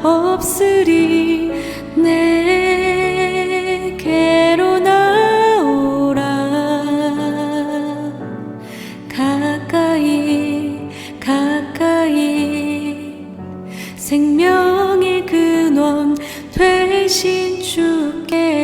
없으리. 내게로 나오라. 가까이 가까이 생명의 근원 되신 주께.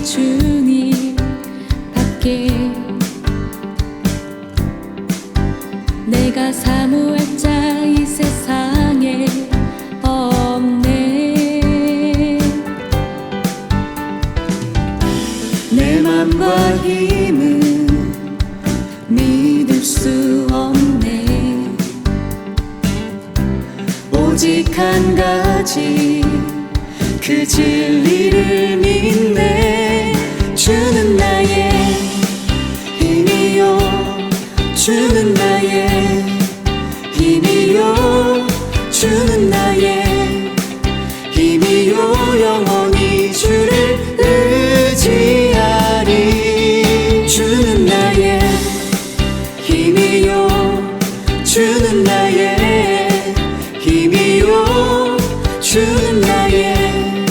주님 밖에 내가 사모할 자 이 세상에 없네. 내 맘과 힘은 믿을 수 없네. 오직 한 가지 그 진리를 믿네. 주는 나의 힘이요, 주는 나의 힘이요, 주는 나의 힘이요. 영원히 주를 의지하리. 주는 나의 힘이요, 주는 나의 힘이요, 주는 나의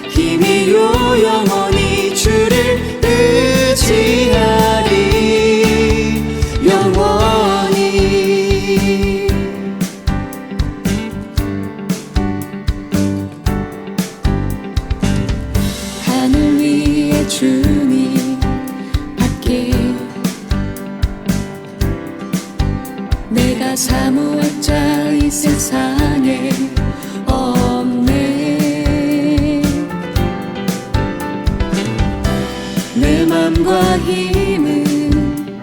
힘이요. 영원히 주를 의지하리. 영원히. 하늘 위에 주님 밖에 내가 사모할 자 이 세상에 없네. 내 맘과 힘은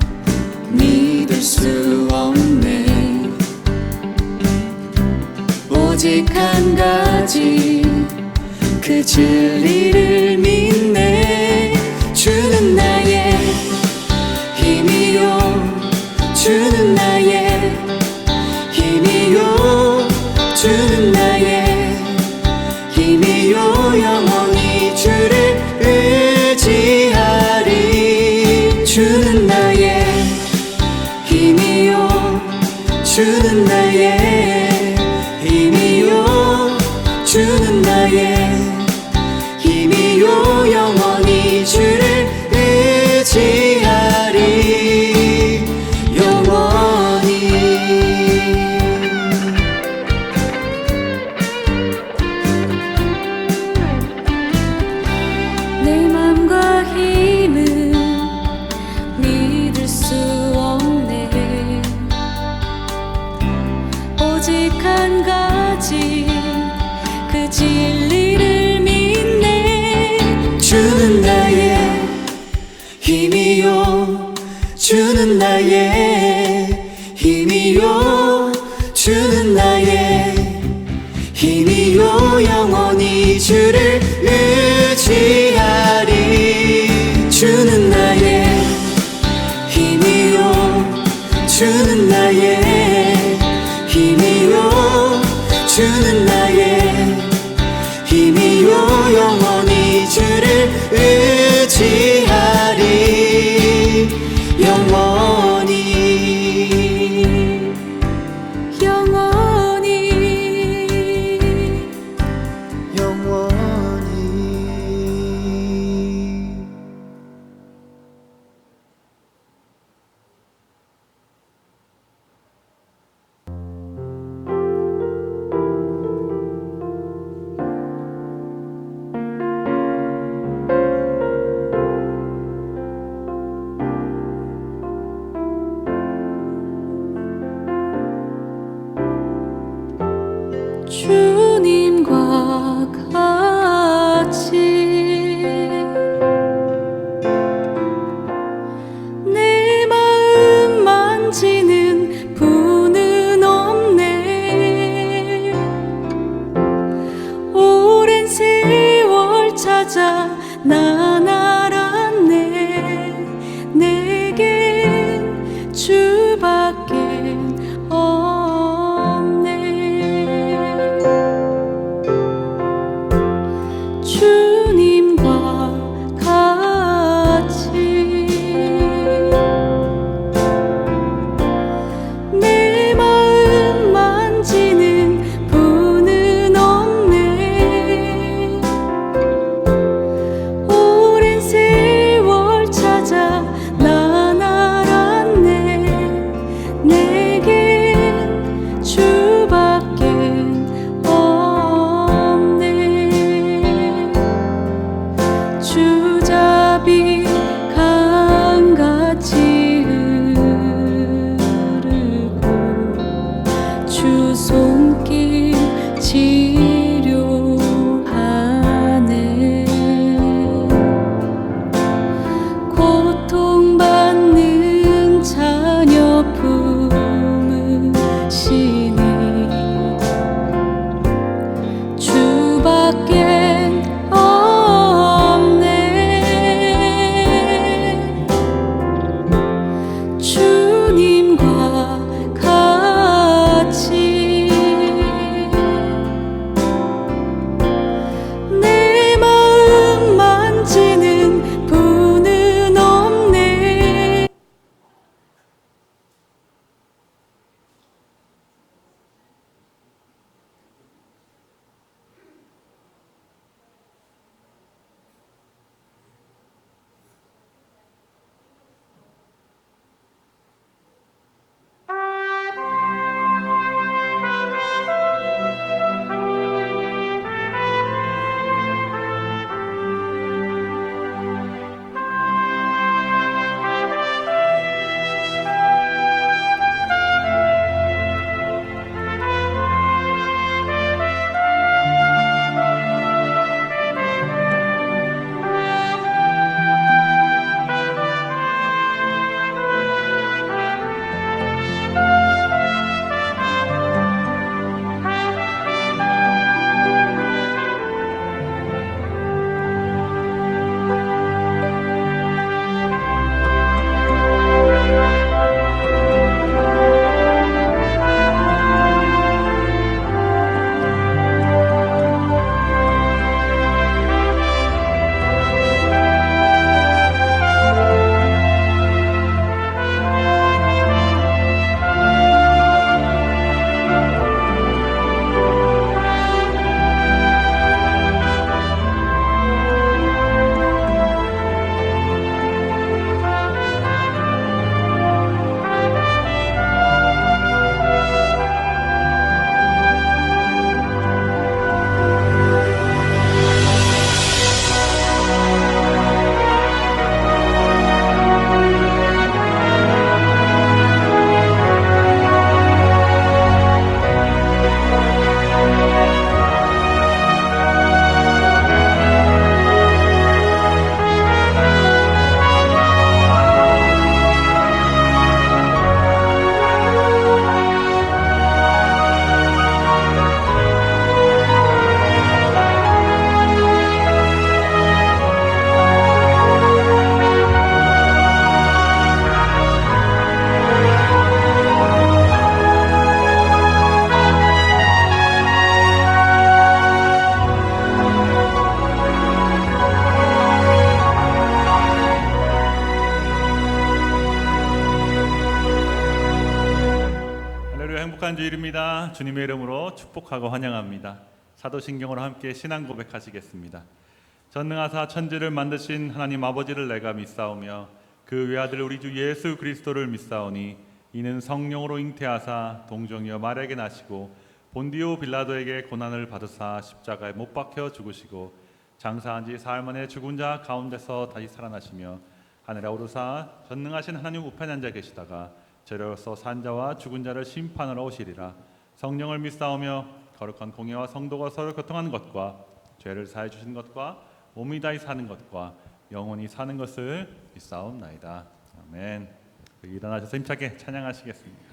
믿을 수 없네. 오직 한 가지 그 진리를 믿네. 주는 나의 힘이요, 주는 나의 힘이요, 주는 나의 힘이요. 영원히 주를 의지하리. 주는 나의 힘이요, 주는 나의 힘이요, 주는 나의 힘이요. 영원히 주를 의지하리. 영원히. 내 맘과 힘은 믿을 수 없네. 오직 한 가지 그 진리를 믿네. 주는 나의 힘이요, 주는 나의 힘이요, 주는 나의 힘이요. 영원히 주를 의지하리. 주는 나의 힘이요, 주는 나의 힘이요, 주는 나의 힘이요. 영원히 주를 의지하리. 영원히. 영원히. 영원히. 주님과 난 알았네. 내겐 주밖에 없네. 주님과 같이 내 마음 만지는 분은 없네. 오랜 세월 찾아 난 알았네. 내겐 주밖에 없네. 주잡이 강같이 흐르고 주 손길 치료하네. 고통받는 자녀 품으시니 주밖엔 없네. 주님과 같이 내 마음 만지는 분은 없네. 행복한 주일입니다. 주님의 이름으로 축복하고 환영합니다. 사도신경으로 함께 신앙 고백하시겠습니다. 전능하사 천지를 만드신 하나님 아버지를 내가 믿사오며 그 외아들 우리 주 예수 그리스도를 믿사오니 이는 성령으로 잉태하사 동정이여 마리아에게 나시고 본디오 빌라도에게 고난을 받으사 십자가에 못 박혀 죽으시고 장사한 지 사흘 만에 죽은 자 가운데서 다시 살아나시며 하늘에 오르사 전능하신 하나님 우편에 앉아 계시다가 저리로서 산 자와 죽은 자를 심판하러 오시리라. 성령을 믿사오며 거룩한 공예와 성도가 서로 교통하는 것과 죄를 사해 주신 것과 몸이 다히 사는 것과 영원히 사는 것을 믿사옵나이다. 아멘. 일어나셔서 힘차게 찬양하시겠습니다.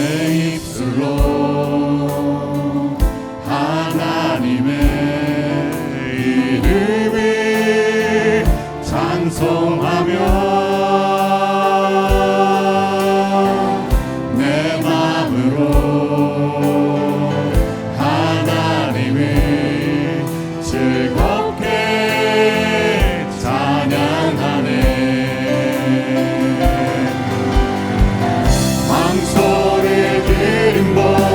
내 입술로 하나님의 이름을 찬송하며 내 마음으로 하나님을 즐겁게 찬양하네. 황소를 기른 법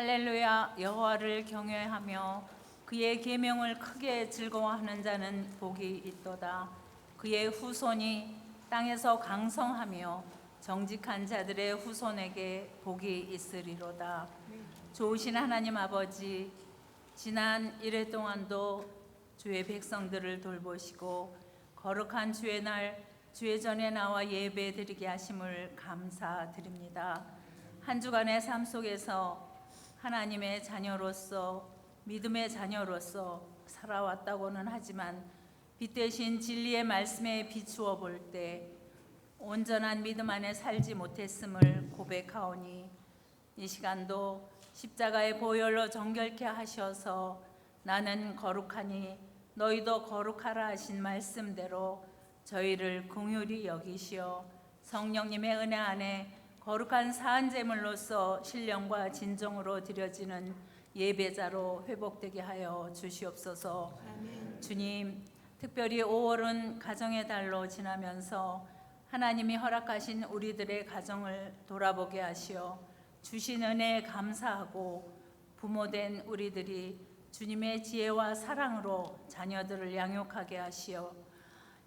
할렐루야. 여호와를 경외하며 그의 계명을 크게 즐거워하는 자는 복이 있도다. 그의 후손이 땅에서 강성하며 정직한 자들의 후손에게 복이 있으리로다. 좋으신 하나님 아버지, 지난 1회 동안도 주의 백성들을 돌보시고 거룩한 주의 날 주의 전에 나와 예배 드리게 하심을 감사드립니다. 한 주간의 삶 속에서 하나님의 자녀로서, 믿음의 자녀로서 살아왔다고는 하지만 빛 대신 진리의 말씀에 비추어 볼 때 온전한 믿음 안에 살지 못했음을 고백하오니, 이 시간도 십자가의 보혈로 정결케 하셔서 나는 거룩하니 너희도 거룩하라 하신 말씀대로 저희를 긍휼히 여기시어 성령님의 은혜 안에 거룩한 사한제물로서 신령과 진정으로 드려지는 예배자로 회복되게 하여 주시옵소서. 주님, 특별히 5월은 가정의 달로 지나면서 하나님이 허락하신 우리들의 가정을 돌아보게 하시어 주신 은혜에 감사하고 부모된 우리들이 주님의 지혜와 사랑으로 자녀들을 양육하게 하시어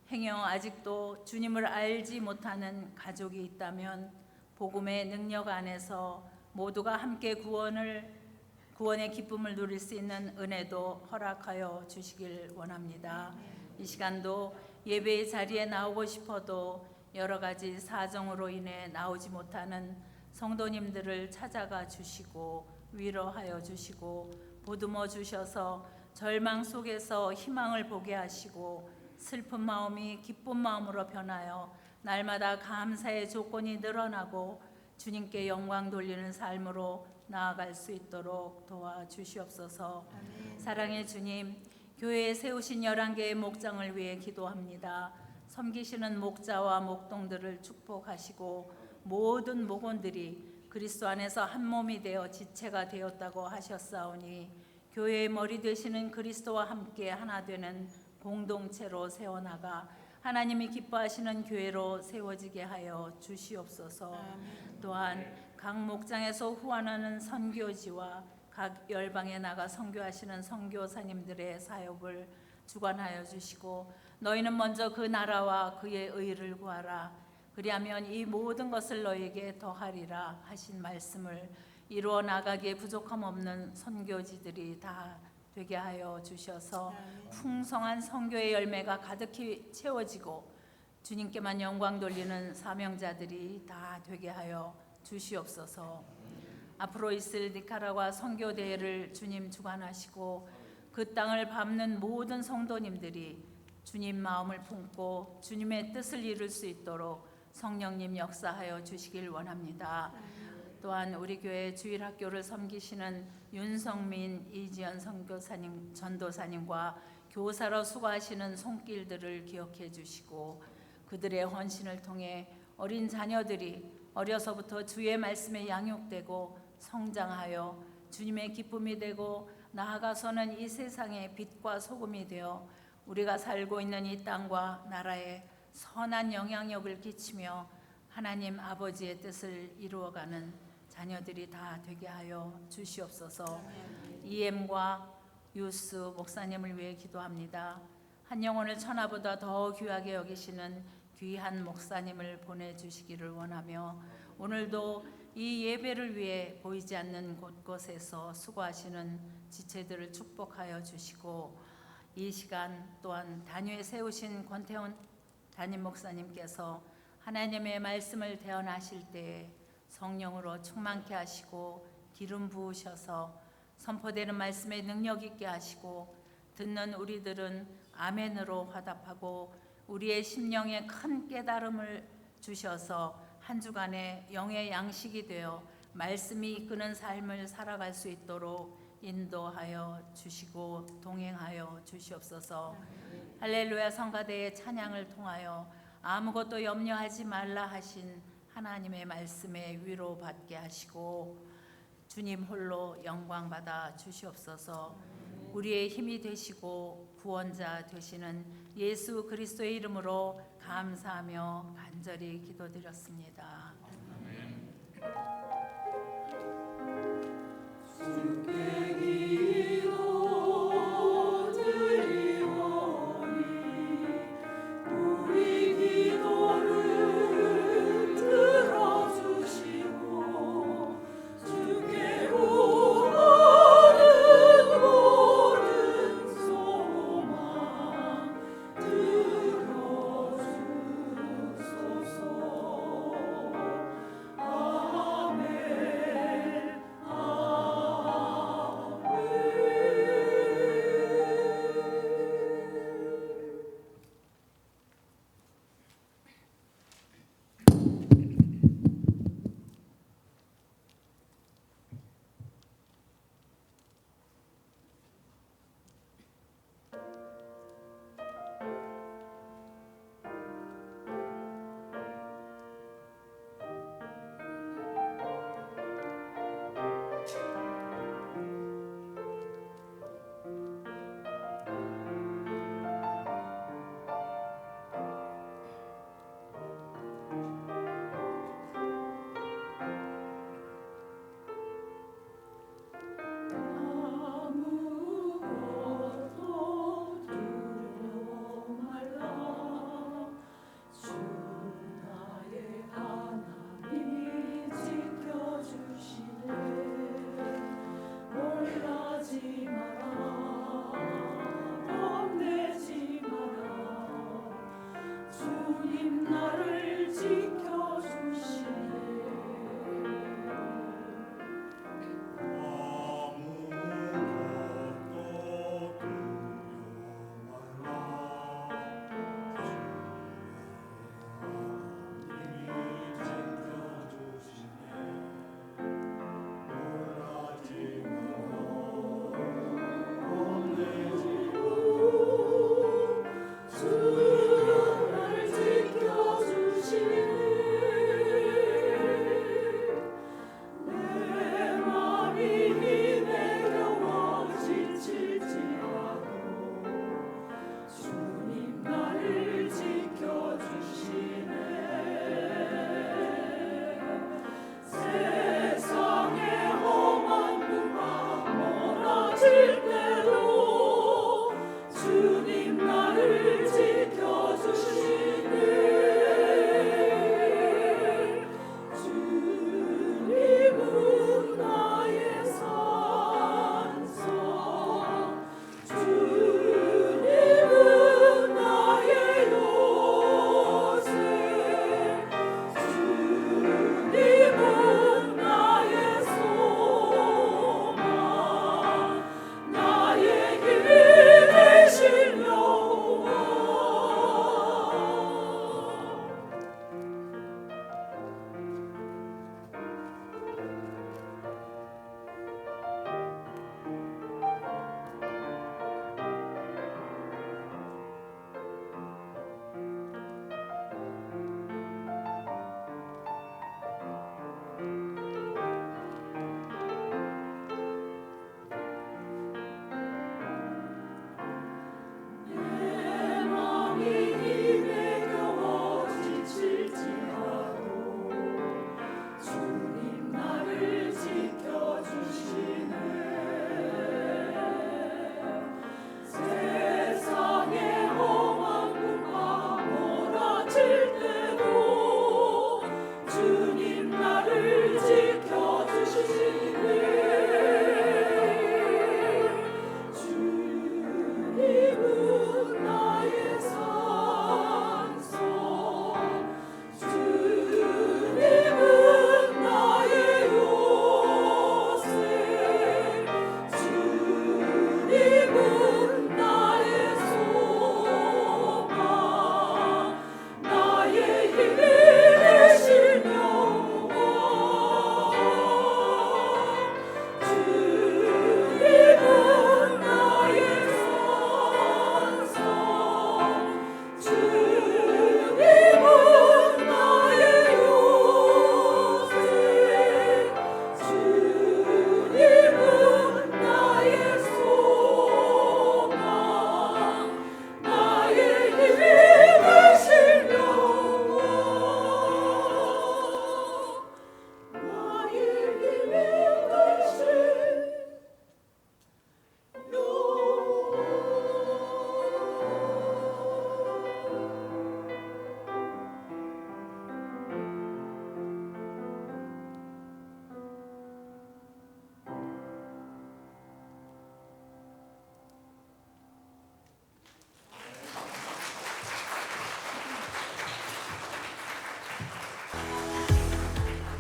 행여 아직도 주님을 알지 못하는 가족이 있다면 복음의 능력 안에서 모두가 함께 구원의 기쁨을 누릴 수 있는 은혜도 허락하여 주시길 원합니다. 이 시간도 예배의 자리에 나오고 싶어도 여러 가지 사정으로 인해 나오지 못하는 성도님들을 찾아가 주시고 위로하여 주시고 보듬어 주셔서 절망 속에서 희망을 보게 하시고 슬픈 마음이 기쁜 마음으로 변하여 날마다 감사의 조건이 늘어나고 주님께 영광 돌리는 삶으로 나아갈 수 있도록 도와주시옵소서. 사랑의 주님, 교회에 세우신 11개의 목장을 위해 기도합니다. 섬기시는 목자와 목동들을 축복하시고 모든 목원들이 그리스도 안에서 한 몸이 되어 지체가 되었다고 하셨사오니 교회의 머리 되시는 그리스도와 함께 하나 되는 공동체로 세워나가 하나님이 기뻐하시는 교회로 세워지게 하여 주시옵소서. 또한 각 목장에서 후원하는 선교지와 각 열방에 나가 선교하시는 선교사님들의 사역을 주관하여 주시고 너희는 먼저 그 나라와 그의 의를 구하라. 그리하면 이 모든 것을 너희에게 더하리라 하신 말씀을 이루어 나가기에 부족함 없는 선교지들이 다 되게 하여 주셔서 풍성한 선교의 열매가 가득히 채워지고 주님께만 영광 돌리는 사명자들이 다 되게 하여 주시옵소서. 앞으로 있을 니카라과 선교 대회를 주님 주관하시고 그 땅을 밟는 모든 성도님들이 주님 마음을 품고 주님의 뜻을 이룰 수 있도록 성령님 역사하여 주시길 원합니다. 또한 우리 교회 주일학교를 섬기시는 윤성민, 이지연 선교사님, 전도사님과 교사로 수고하시는 손길들을 기억해 주시고 그들의 헌신을 통해 어린 자녀들이 어려서부터 주의 말씀에 양육되고 성장하여 주님의 기쁨이 되고 나아가서는 이 세상의 빛과 소금이 되어 우리가 살고 있는 이 땅과 나라에 선한 영향력을 끼치며 하나님 아버지의 뜻을 이루어가는 자녀들이 다 되게 하여 주시옵소서. EM과 유스 목사님을 위해 기도합니다. 한 영혼을 천하보다 더 귀하게 여기시는 귀한 목사님을 보내주시기를 원하며 오늘도 이 예배를 위해 보이지 않는 곳곳에서 수고하시는 지체들을 축복하여 주시고 이 시간 또한 단위에 세우신 권태훈 담임 목사님께서 하나님의 말씀을 대언하실 때에 성령으로 충만케 하시고 기름 부으셔서 선포되는 말씀에 능력 있게 하시고 듣는 우리들은 아멘으로 화답하고 우리의 심령에 큰 깨달음을 주셔서 한 주간의 영의 양식이 되어 말씀이 이끄는 삶을 살아갈 수 있도록 인도하여 주시고 동행하여 주시옵소서. 할렐루야 성가대의 찬양을 통하여 아무것도 염려하지 말라 하신 하나님의 말씀에 위로받게 하시고 주님 홀로 영광 받아 주시옵소서. 우리의 힘이 되시고 구원자 되시는 예수 그리스도의 이름으로 감사하며 간절히 기도드렸습니다.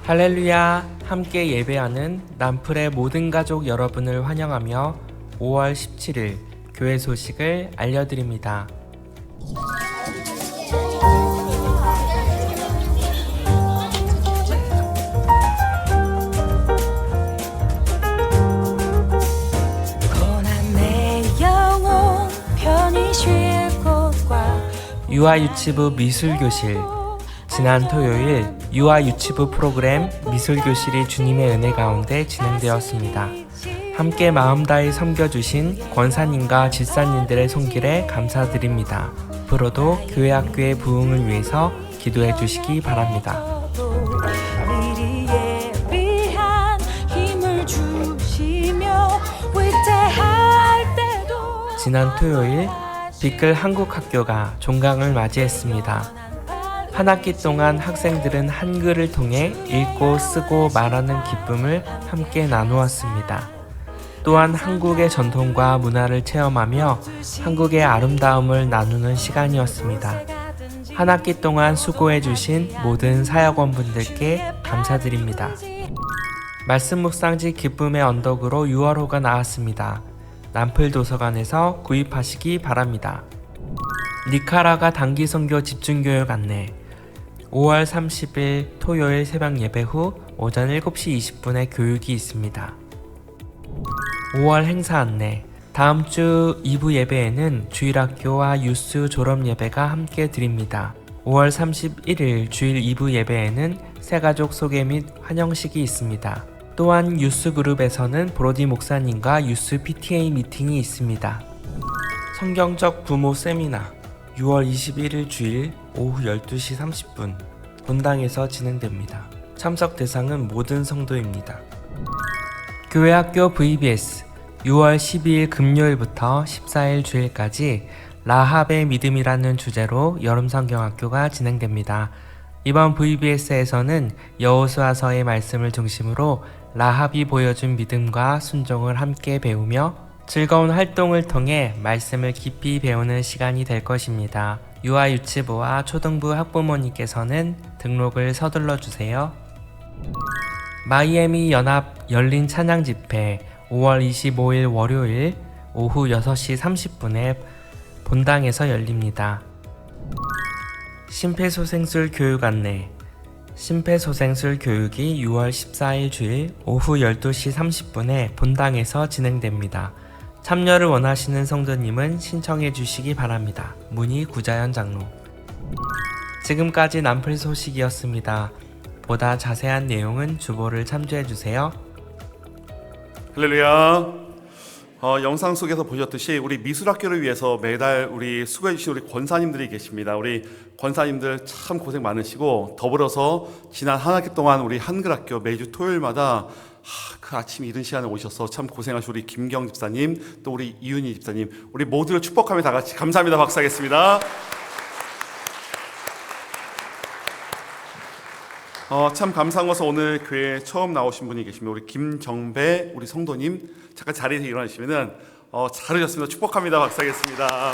할렐루야! 함께 예배하는 남플의 모든 가족 여러분을 환영하며 5월 17일 교회 소식을 알려드립니다. 유아유치부 미술교실. 지난 토요일 유아유치부 프로그램 미술교실이 주님의 은혜 가운데 진행되었습니다. 함께 마음 다해 섬겨주신 권사님과 집사님들의 손길에 감사드립니다. 앞으로도 교회 학교의 부흥을 위해서 기도해 주시기 바랍니다. 지난 토요일 빛글 한국학교가 종강을 맞이했습니다. 한 학기 동안 학생들은 한글을 통해 읽고 쓰고 말하는 기쁨을 함께 나누었습니다. 또한 한국의 전통과 문화를 체험하며 한국의 아름다움을 나누는 시간이었습니다. 한 학기 동안 수고해주신 모든 사역원분들께 감사드립니다. 말씀 묵상지 기쁨의 언덕으로 6월호가 나왔습니다. 남플 도서관에서 구입하시기 바랍니다. 니카라가 단기 선교 집중교육 안내. 5월 30일 토요일 새벽 예배 후 오전 7시 20분에 교육이 있습니다. 5월 행사 안내. 다음 주 2부 예배에는 주일학교와 유스 졸업 예배가 함께 드립니다. 5월 31일 주일 2부 예배에는 새가족 소개 및 환영식이 있습니다. 또한 유스 그룹에서는 브로디 목사님과 유스 PTA 미팅이 있습니다. 성경적 부모 세미나 6월 21일 주일 오후 12시 30분 본당에서 진행됩니다. 참석 대상은 모든 성도입니다. 교회학교 VBS 6월 12일 금요일부터 14일 주일까지 라합의 믿음이라는 주제로 여름성경학교가 진행됩니다. 이번 VBS에서는 여호수아서의 말씀을 중심으로 라합이 보여준 믿음과 순종을 함께 배우며 즐거운 활동을 통해 말씀을 깊이 배우는 시간이 될 것입니다. 유아유치부와 초등부 학부모님께서는 등록을 서둘러 주세요. 마이애미 연합 열린 찬양 집회 5월 25일 월요일 오후 6시 30분에 본당에서 열립니다. 심폐소생술 교육 안내. 심폐소생술 교육이 6월 14일 주일 오후 12시 30분에 본당에서 진행됩니다. 참여를 원하시는 성도님은 신청해 주시기 바랍니다. 문의 구자연 장로. 지금까지 남플 소식이었습니다. 보다 자세한 내용은 주보를 참조해 주세요. 할렐루야. 영상 속에서 보셨듯이 우리 미술학교를 위해서 매달 우리 수고해주신 우리 권사님들이 계십니다. 우리 권사님들 참 고생 많으시고, 더불어서 지난 한 학기 동안 우리 한글학교 매주 토요일마다 그 아침 이른 시간에 오셔서 참 고생하신 우리 김경 집사님, 또 우리 이윤희 집사님, 우리 모두를 축복하며 다 같이 감사합니다 박수하겠습니다. 참 감사한 것은 오늘 교회에 처음 나오신 분이 계십니다. 우리 김정배 우리 성도님, 잠깐 자리에서 일어나시면은 잘 오셨습니다. 축복합니다. 박수하겠습니다.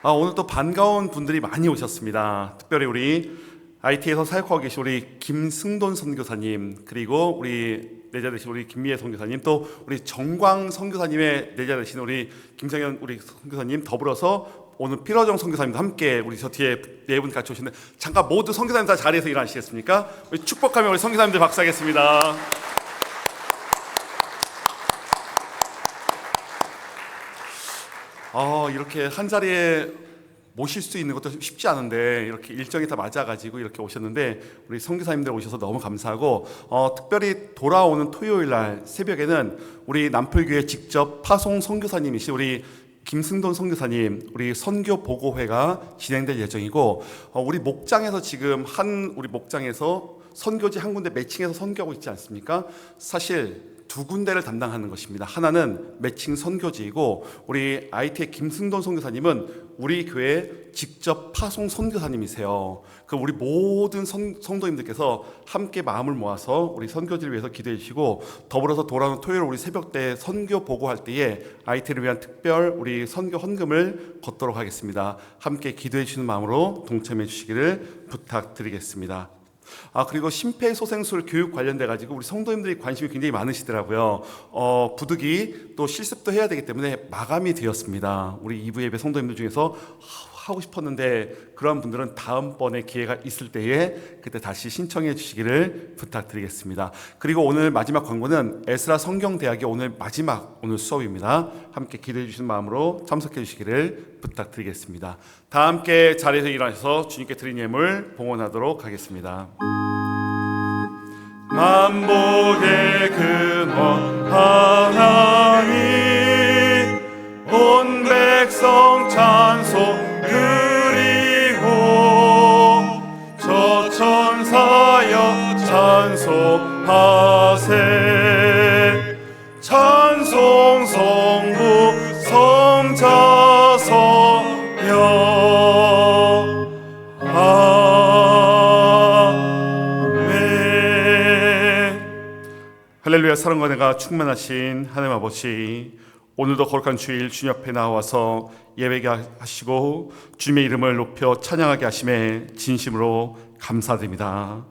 오늘 또 반가운 분들이 많이 오셨습니다. 특별히 우리 IT에서 사역하고 계신 우리 김승돈 선교사님, 그리고 우리 내자 되신 우리 김미애 선교사님, 또 우리 정광 선교사님의 내자 되신 우리 김성현 우리 선교사님, 더불어서 오늘 필어정 선교사님도 함께 우리 저 뒤에 네 분 같이 오시는데, 잠깐 모두 선교사님 다 자리에서 일어나시겠습니까? 우리 축복하며 우리 선교사님들 박수하겠습니다. 이렇게 한 자리에 모실 수 있는 것도 쉽지 않은데 이렇게 일정이 다 맞아가지고 이렇게 오셨는데, 우리 선교사님들 오셔서 너무 감사하고, 특별히 돌아오는 토요일 날 새벽에는 우리 남풀교회 직접 파송 선교사님이신 우리 김승돈 선교사님 우리 선교 보고회가 진행될 예정이고, 우리 목장에서 지금 우리 목장에서 선교지 한 군데 매칭해서 선교하고 있지 않습니까? 사실 두 군데를 담당하는 것입니다. 하나는 매칭 선교지이고 우리 IT의 김승돈 선교사님은 우리 교회 직접 파송 선교사님이세요. 그 우리 모든 성도님들께서 함께 마음을 모아서 우리 선교지를 위해서 기도해 주시고 더불어서 돌아오는 토요일 우리 새벽 때 선교 보고할 때에 IT를 위한 특별 우리 선교 헌금을 걷도록 하겠습니다. 함께 기도해 주시는 마음으로 동참해 주시기를 부탁드리겠습니다. 그리고 심폐소생술 교육 관련돼 가지고 우리 성도님들이 관심이 굉장히 많으시더라고요. 부득이 또 실습도 해야 되기 때문에 마감이 되었습니다. 우리 2부 예배 성도님들 중에서 하고 싶었는데 그러한 분들은 다음번에 기회가 있을 때에 그때 다시 신청해 주시기를 부탁드리겠습니다. 그리고 오늘 마지막 광고는 에스라 성경대학의 오늘 마지막 오늘 수업입니다. 함께 기도해 주시는 마음으로 참석해 주시기를 부탁드리겠습니다. 다 함께 자리에서 일어나셔서 주님께 드린 예물 봉헌하도록 하겠습니다. 만복의 근원 하나님 온 백성 찬송 그리고 저 천사여 찬송하세 찬송 성부 성자서여 아멘. 할렐루야. 사랑과 은혜가 충만하신 하나님 아버지, 오늘도 거룩한 주일 주님 앞에 나와서 예배게 하시고 주님의 이름을 높여 찬양하게 하심에 진심으로 감사드립니다.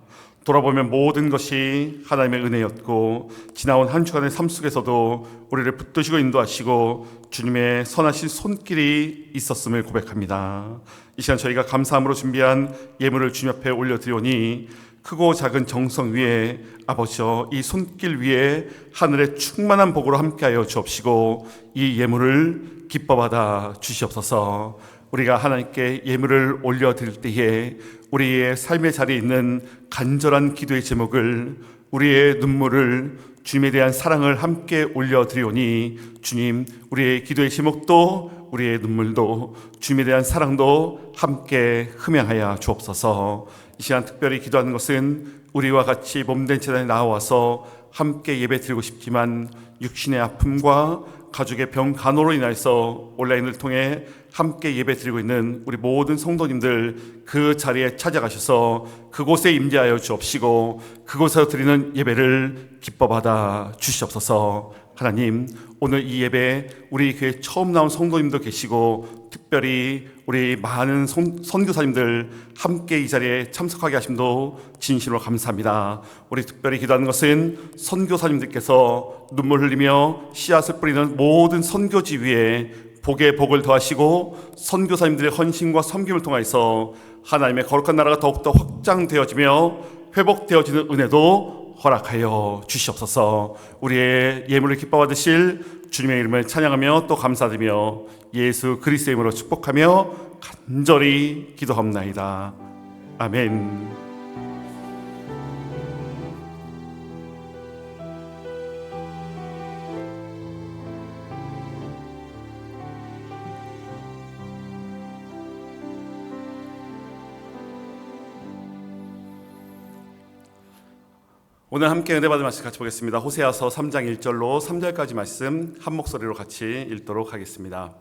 돌아보면 모든 것이 하나님의 은혜였고 지나온 한 주간의 삶 속에서도 우리를 붙드시고 인도하시고 주님의 선하신 손길이 있었음을 고백합니다. 이 시간 저희가 감사함으로 준비한 예물을 주님 앞에 올려드리오니 크고 작은 정성 위에 아버지여 이 손길 위에 하늘의 충만한 복으로 함께하여 주옵시고 이 예물을 기뻐받아 주시옵소서. 우리가 하나님께 예물을 올려드릴 때에 우리의 삶의 자리에 있는 간절한 기도의 제목을 우리의 눈물을 주님에 대한 사랑을 함께 올려드리오니 주님 우리의 기도의 제목도 우리의 눈물도 주님에 대한 사랑도 함께 흠양하여 주옵소서. 이 시간 특별히 기도하는 것은 우리와 같이 몸된 재단에 나와서 함께 예배드리고 싶지만 육신의 아픔과 가족의 병 간호로 인해서 온라인을 통해 함께 예배드리고 있는 우리 모든 성도님들 그 자리에 찾아가셔서 그곳에 임재하여 주옵시고 그곳에서 드리는 예배를 기뻐받아 주시옵소서. 하나님 오늘 이 예배 우리 교회 처음 나온 성도님도 계시고 특별히 우리 많은 선교사님들 함께 이 자리에 참석하게 하심도 진심으로 감사합니다. 우리 특별히 기도하는 것은 선교사님들께서 눈물 흘리며 씨앗을 뿌리는 모든 선교지 위에 복에 복을 더하시고 선교사님들의 헌신과 섬김을 통하여서 하나님의 거룩한 나라가 더욱더 확장되어지며 회복되어지는 은혜도 허락하여 주시옵소서. 우리의 예물을 기뻐 받으실 주님의 이름을 찬양하며 또 감사드리며 예수 그리스도의 이름으로 축복하며 간절히 기도합나이다. 아멘. 오늘 함께 은혜 받을 말씀 같이 보겠습니다. 호세아서 3장 1절로 3절까지 말씀 한 목소리로 같이 읽도록 하겠습니다.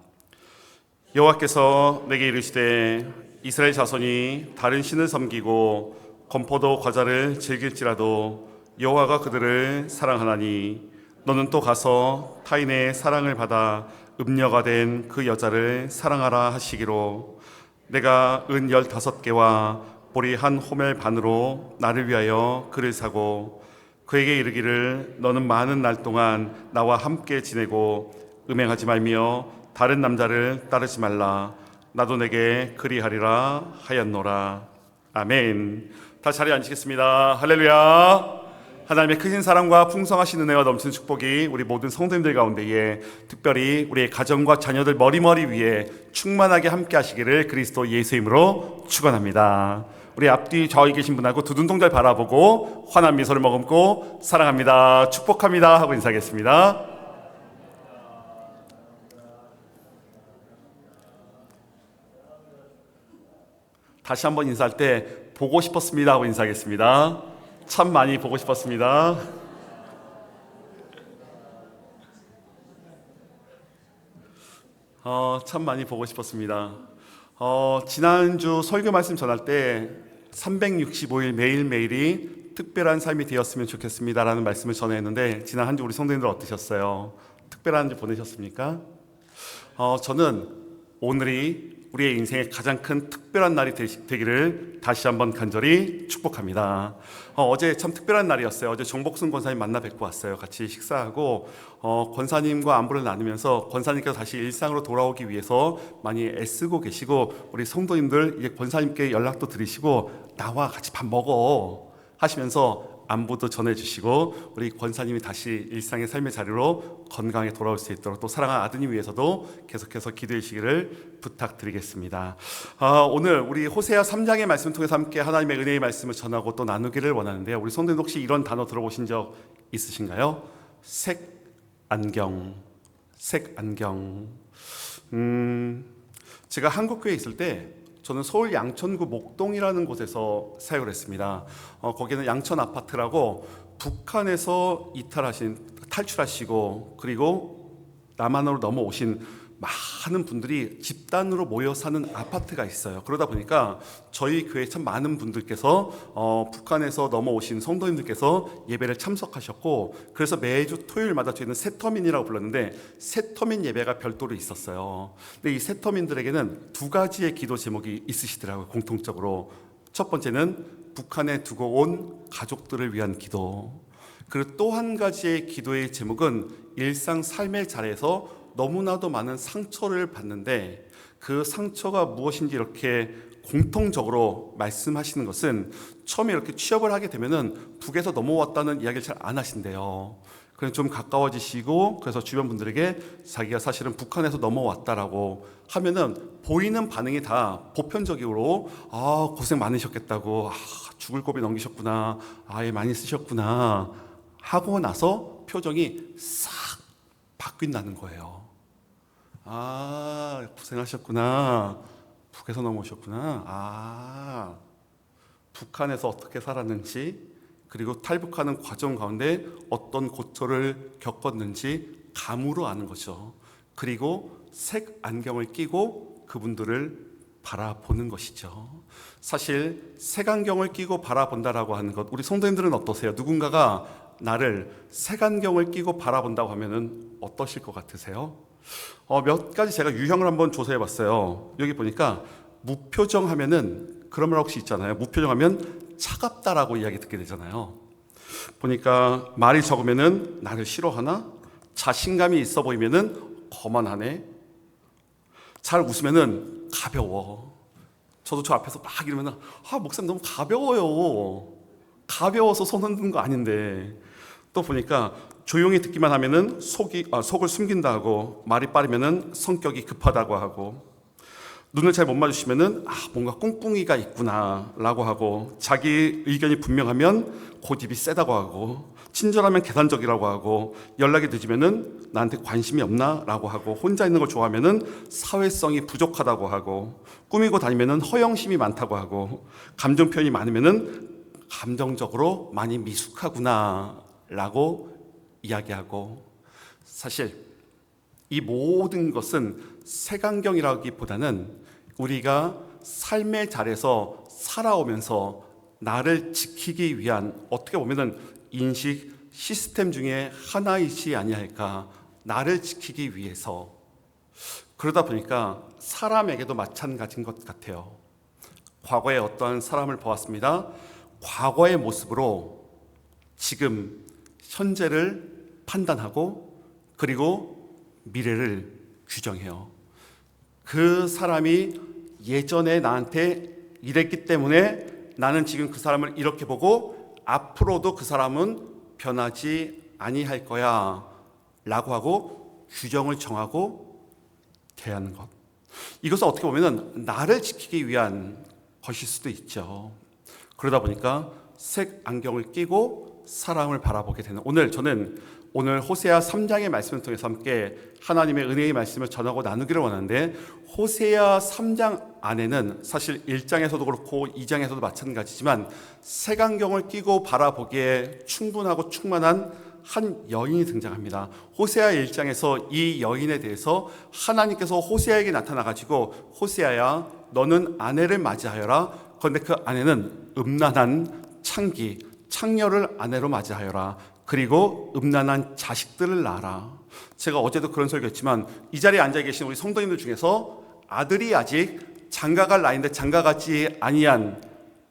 여호와께서 내게 이르시되 이스라엘 자손이 다른 신을 섬기고 건포도 과자를 즐길지라도 여호와가 그들을 사랑하나니 너는 또 가서 타인의 사랑을 받아 음녀가 된 그 여자를 사랑하라 하시기로 내가 은 15개와 보리 한 호멜 반으로 나를 위하여 그를 사고 그에게 이르기를 너는 많은 날 동안 나와 함께 지내고 음행하지 말며 다른 남자를 따르지 말라. 나도 내게 그리하리라 하였노라. 아멘. 다시 자리에 앉으시겠습니다. 할렐루야. 하나님의 크신 사랑과 풍성하신 은혜와 넘치는 축복이 우리 모든 성도님들 가운데에 특별히 우리의 가정과 자녀들 머리머리 위에 충만하게 함께 하시기를 그리스도 예수의 이름으로 축원합니다. 우리 앞뒤 좌우에 계신 분하고 두 눈동자를 바라보고 환한 미소를 머금고 사랑합니다, 축복합니다 하고 인사하겠습니다. 다시 한번 인사할 때 보고 싶었습니다 하고 인사하겠습니다. 참 많이 보고 싶었습니다. 참 많이 보고 싶었습니다. 지난주 설교 말씀 전할 때 365일 매일매일이 특별한 삶이 되었으면 좋겠습니다라는 말씀을 전했는데 지난 한 주 우리 성도님들 어떠셨어요? 특별한 주 보내셨습니까? 저는 오늘이 우리의 인생의 가장 큰 특별한 날이 되기를 다시 한번 간절히 축복합니다. 어제 참 특별한 날이었어요. 어제 정복순 권사님 만나 뵙고 왔어요. 같이 식사하고 권사님과 안부를 나누면서 권사님께서 다시 일상으로 돌아오기 위해서 많이 애쓰고 계시고 우리 성도님들 이제 권사님께 연락도 드리시고 나와 같이 밥 먹어 하시면서 안부도 전해주시고 우리 권사님이 다시 일상의 삶의 자리로 건강하게 돌아올 수 있도록 또 사랑하는 아드님 위해서도 계속해서 기도해 주시기를 부탁드리겠습니다. 오늘 우리 호세아 3장의 말씀을 통해서 함께 하나님의 은혜의 말씀을 전하고 또 나누기를 원하는데요. 우리 성도님 혹시 이런 단어 들어보신 적 있으신가요? 색안경. 색안경. 제가 한국교회에 있을 때 저는 서울 양천구 목동이라는 곳에서 사역을 했습니다. 거기는 양천 아파트라고 북한에서 탈출하시고 그리고 남한으로 넘어오신 많은 분들이 집단으로 모여 사는 아파트가 있어요. 그러다 보니까 저희 교회 참 많은 분들께서 북한에서 넘어오신 성도님들께서 예배를 참석하셨고 그래서 매주 토요일마다 저희는 세터민이라고 불렀는데 세터민 예배가 별도로 있었어요. 근데 이 세터민들에게는 두 가지의 기도 제목이 있으시더라고요. 공통적으로 첫 번째는 북한에 두고 온 가족들을 위한 기도, 그리고 또 한 가지의 기도의 제목은 일상 삶의 자리에서 너무나도 많은 상처를 받는데 그 상처가 무엇인지 이렇게 공통적으로 말씀하시는 것은 처음에 이렇게 취업을 하게 되면은 북에서 넘어왔다는 이야기를 잘 안 하신대요. 그래서 좀 가까워지시고 그래서 주변 분들에게 자기가 사실은 북한에서 넘어왔다라고 하면은 보이는 반응이 다 보편적으로 고생 많으셨겠다고, 죽을 고비 넘기셨구나, 예 많이 쓰셨구나 하고 나서 표정이 싹 바뀐다는 거예요. 고생하셨구나. 북에서 넘어오셨구나. 북한에서 어떻게 살았는지, 그리고 탈북하는 과정 가운데 어떤 고초를 겪었는지 감으로 아는 거죠. 그리고 색 안경을 끼고 그분들을 바라보는 것이죠. 사실 색안경을 끼고 바라본다라고 하는 것, 우리 성도님들은 어떠세요? 누군가가 나를 색안경을 끼고 바라본다고 하면은 어떠실 것 같으세요? 몇 가지 제가 유형을 한번 조사해 봤어요. 여기 보니까 무표정 하면은 그런 말 혹시 있잖아요. 무표정 하면 차갑다라고 이야기 듣게 되잖아요. 보니까 말이 적으면은 나를 싫어하나? 자신감이 있어 보이면은 거만하네. 잘 웃으면은 가벼워. 저도 저 앞에서 막 이러면은 목사님 너무 가벼워요. 가벼워서 손 흔드는 거 아닌데. 또 보니까 조용히 듣기만 하면은 속을 숨긴다 하고, 말이 빠르면은 성격이 급하다고 하고, 눈을 잘 못 마주치면은 뭔가 꿍꿍이가 있구나라고 하고, 자기 의견이 분명하면 고집이 세다고 하고, 친절하면 계산적이라고 하고, 연락이 늦으면은 나한테 관심이 없나라고 하고, 혼자 있는 걸 좋아하면은 사회성이 부족하다고 하고, 꾸미고 다니면은 허영심이 많다고 하고, 감정 표현이 많으면은 감정적으로 많이 미숙하구나라고 이야기하고, 사실 이 모든 것은 색안경이라기보다는 우리가 삶의 자리에서 살아오면서 나를 지키기 위한 어떻게 보면은 인식 시스템 중에 하나이지 아니할까. 나를 지키기 위해서. 그러다 보니까 사람에게도 마찬가지인 것 같아요. 과거에 어떠한 사람을 보았습니다. 과거의 모습으로 지금 현재를 판단하고 그리고 미래를 규정해요. 그 사람이 예전에 나한테 이랬기 때문에 나는 지금 그 사람을 이렇게 보고 앞으로도 그 사람은 변하지 아니할 거야 라고 하고 규정을 정하고 대하는 것. 이것은 어떻게 보면 나를 지키기 위한 것일 수도 있죠. 그러다 보니까 색 안경을 끼고 사람을 바라보게 되는 저는 오늘 호세아 3장의 말씀을 통해서 함께 하나님의 은혜의 말씀을 전하고 나누기를 원하는데, 호세아 3장 안에는 사실 1장에서도 그렇고 2장에서도 마찬가지지만 색안경을 끼고 바라보기에 충분하고 충만한 한 여인이 등장합니다. 호세아 1장에서 이 여인에 대해서 하나님께서 호세아에게 나타나가지고 호세아야 너는 아내를 맞이하여라. 그런데 그 아내는 음란한 창녀를 아내로 맞이하여라. 그리고 음란한 자식들을 낳아라. 제가 어제도 그런 설교했지만 이 자리에 앉아 계신 우리 성도님들 중에서 아들이 아직 장가갈 나이인데 장가가지 아니한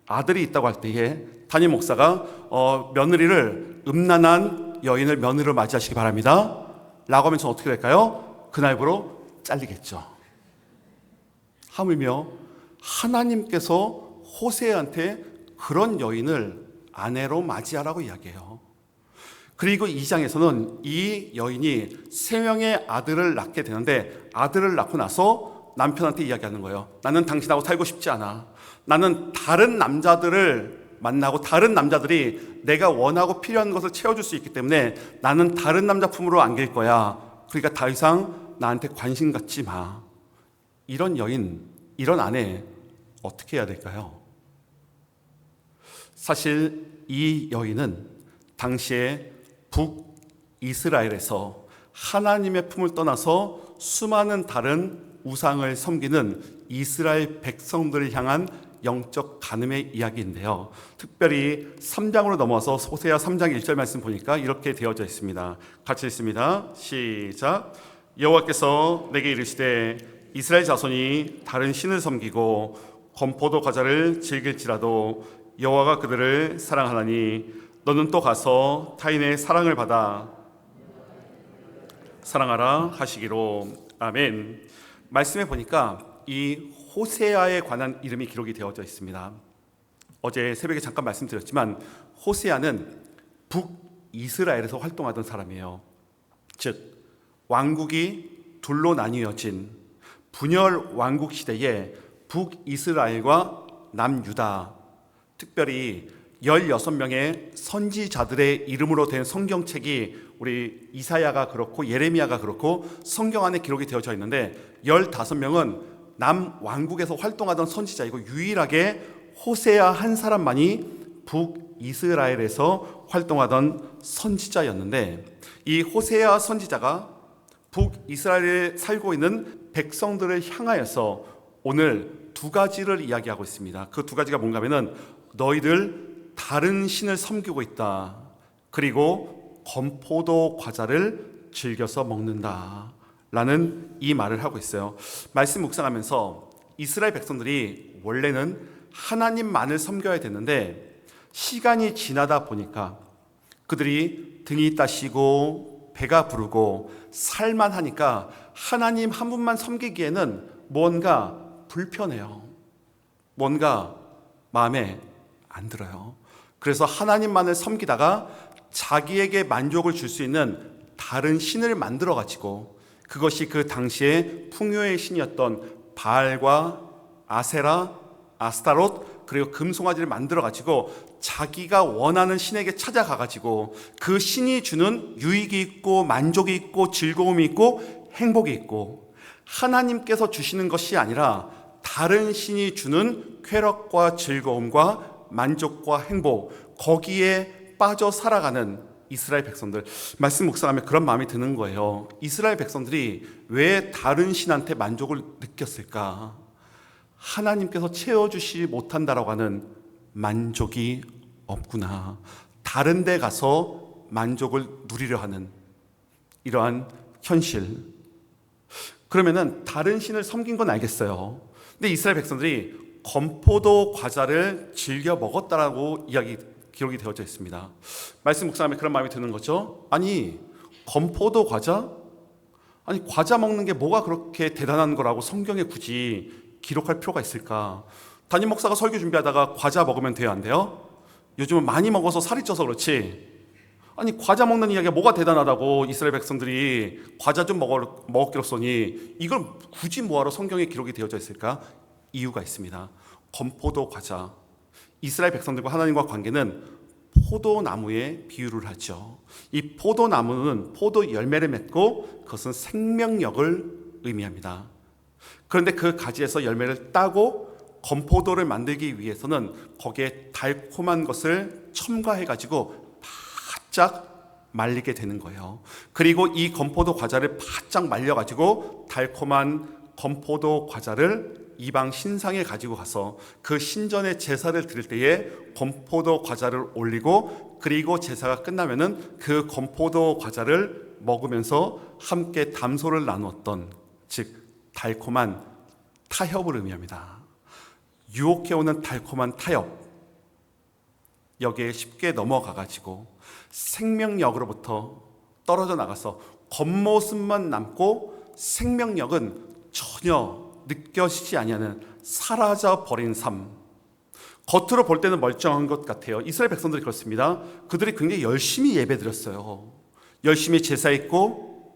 아들이 있다고 할 때에 담임 목사가 며느리를 음란한 여인을 며느리로 맞이하시기 바랍니다 라고 하면 저는 어떻게 될까요? 그날부로 잘리겠죠. 하물며 하나님께서 호세아한테 그런 여인을 아내로 맞이하라고 이야기해요. 그리고 2장에서는 이 여인이 3명의 아들을 낳게 되는데 아들을 낳고 나서 남편한테 이야기하는 거예요. 나는 당신하고 살고 싶지 않아. 나는 다른 남자들을 만나고 다른 남자들이 내가 원하고 필요한 것을 채워줄 수 있기 때문에 나는 다른 남자 품으로 안길 거야. 그러니까 더 이상 나한테 관심 갖지 마. 이런 여인, 이런 아내 어떻게 해야 될까요? 사실 이 여인은 당시에 북이스라엘에서 하나님의 품을 떠나서 수많은 다른 우상을 섬기는 이스라엘 백성들을 향한 영적 간음의 이야기인데요. 특별히 3장으로 넘어와서 호세아 3장 1절 말씀 보니까 이렇게 되어져 있습니다. 같이 읽습니다. 시작. 여호와께서 내게 이르시되 이스라엘 자손이 다른 신을 섬기고 건포도 과자를 즐길지라도 여호와가 그들을 사랑하나니 너는 또 가서 타인의 사랑을 받아 사랑하라 하시기로. 아멘. 말씀해 보니까 이 호세아에 관한 이름이 기록이 되어져 있습니다. 어제 새벽에 잠깐 말씀드렸지만 호세아는 북이스라엘에서 활동하던 사람이에요. 즉 왕국이 둘로 나뉘어진 분열 왕국 시대에 북이스라엘과 남유다, 특별히 16명의 선지자들의 이름으로 된 성경책이 우리 이사야가 그렇고 예레미야가 그렇고 성경 안에 기록이 되어져 있는데 15명은 남왕국에서 활동하던 선지자이고 유일하게 호세아 한 사람만이 북이스라엘에서 활동하던 선지자였는데 이 호세아 선지자가 북이스라엘에 살고 있는 백성들을 향하여서 오늘 2가지를 이야기하고 있습니다. 그 2가지가 뭔가 하면은 너희들 다른 신을 섬기고 있다. 그리고 건포도 과자를 즐겨서 먹는다. 라는 이 말을 하고 있어요. 말씀 묵상하면서 이스라엘 백성들이 원래는 하나님만을 섬겨야 되는데 시간이 지나다 보니까 그들이 등이 따시고 배가 부르고 살만하니까 하나님 한 분만 섬기기에는 뭔가 불편해요. 뭔가 마음에 안 들어요. 그래서 하나님만을 섬기다가 자기에게 만족을 줄 수 있는 다른 신을 만들어 가지고 그것이 그 당시에 풍요의 신이었던 바알과 아세라, 아스타롯 그리고 금송아지를 만들어 가지고 자기가 원하는 신에게 찾아가 가지고 그 신이 주는 유익이 있고 만족이 있고 즐거움이 있고 행복이 있고 하나님께서 주시는 것이 아니라 다른 신이 주는 쾌락과 즐거움과 만족과 행복, 거기에 빠져 살아가는 이스라엘 백성들. 말씀 묵상하면 그런 마음이 드는 거예요. 이스라엘 백성들이 왜 다른 신한테 만족을 느꼈을까? 하나님께서 채워주지 못한다라고 하는 만족이 없구나. 다른 데 가서 만족을 누리려 하는 이러한 현실. 그러면은 다른 신을 섬긴 건 알겠어요. 근데 이스라엘 백성들이 건포도 과자를 즐겨 먹었다라고 기록이 되어져 있습니다. 말씀 묵상하면 그런 마음이 드는 거죠. 아니 건포도 과자? 아니 과자 먹는 게 뭐가 그렇게 대단한 거라고 성경에 굳이 기록할 필요가 있을까? 담임 목사가 설교 준비하다가 과자 먹으면 돼요, 안 돼요? 요즘은 많이 먹어서 살이 쪄서 그렇지. 아니 과자 먹는 이야기가 뭐가 대단하다고 이스라엘 백성들이 과자 좀 먹었기로써니 이걸 굳이 뭐하러 성경에 기록이 되어져 있을까? 이유가 있습니다. 건포도 과자. 이스라엘 백성들과 하나님과 관계는 포도나무에 비유를 하죠. 이 포도나무는 포도 열매를 맺고 그것은 생명력을 의미합니다. 그런데 그 가지에서 열매를 따고 건포도를 만들기 위해서는 거기에 달콤한 것을 첨가해가지고 바짝 말리게 되는 거예요. 그리고 이 건포도 과자를 바짝 말려가지고 달콤한 건포도 과자를 이방 신상에 가지고 가서 그 신전에 제사를 드릴 때에 건포도 과자를 올리고, 그리고 제사가 끝나면은 그 건포도 과자를 먹으면서 함께 담소를 나누었던, 즉 달콤한 타협을 의미합니다. 유혹해오는 달콤한 타협, 여기에 쉽게 넘어가가지고 생명력으로부터 떨어져 나가서 겉모습만 남고 생명력은 전혀 느껴지지 아니하는 사라져 버린 삶. 겉으로 볼 때는 멀쩡한 것 같아요. 이스라엘 백성들이 그렇습니다. 그들이 굉장히 열심히 예배드렸어요. 열심히 제사했고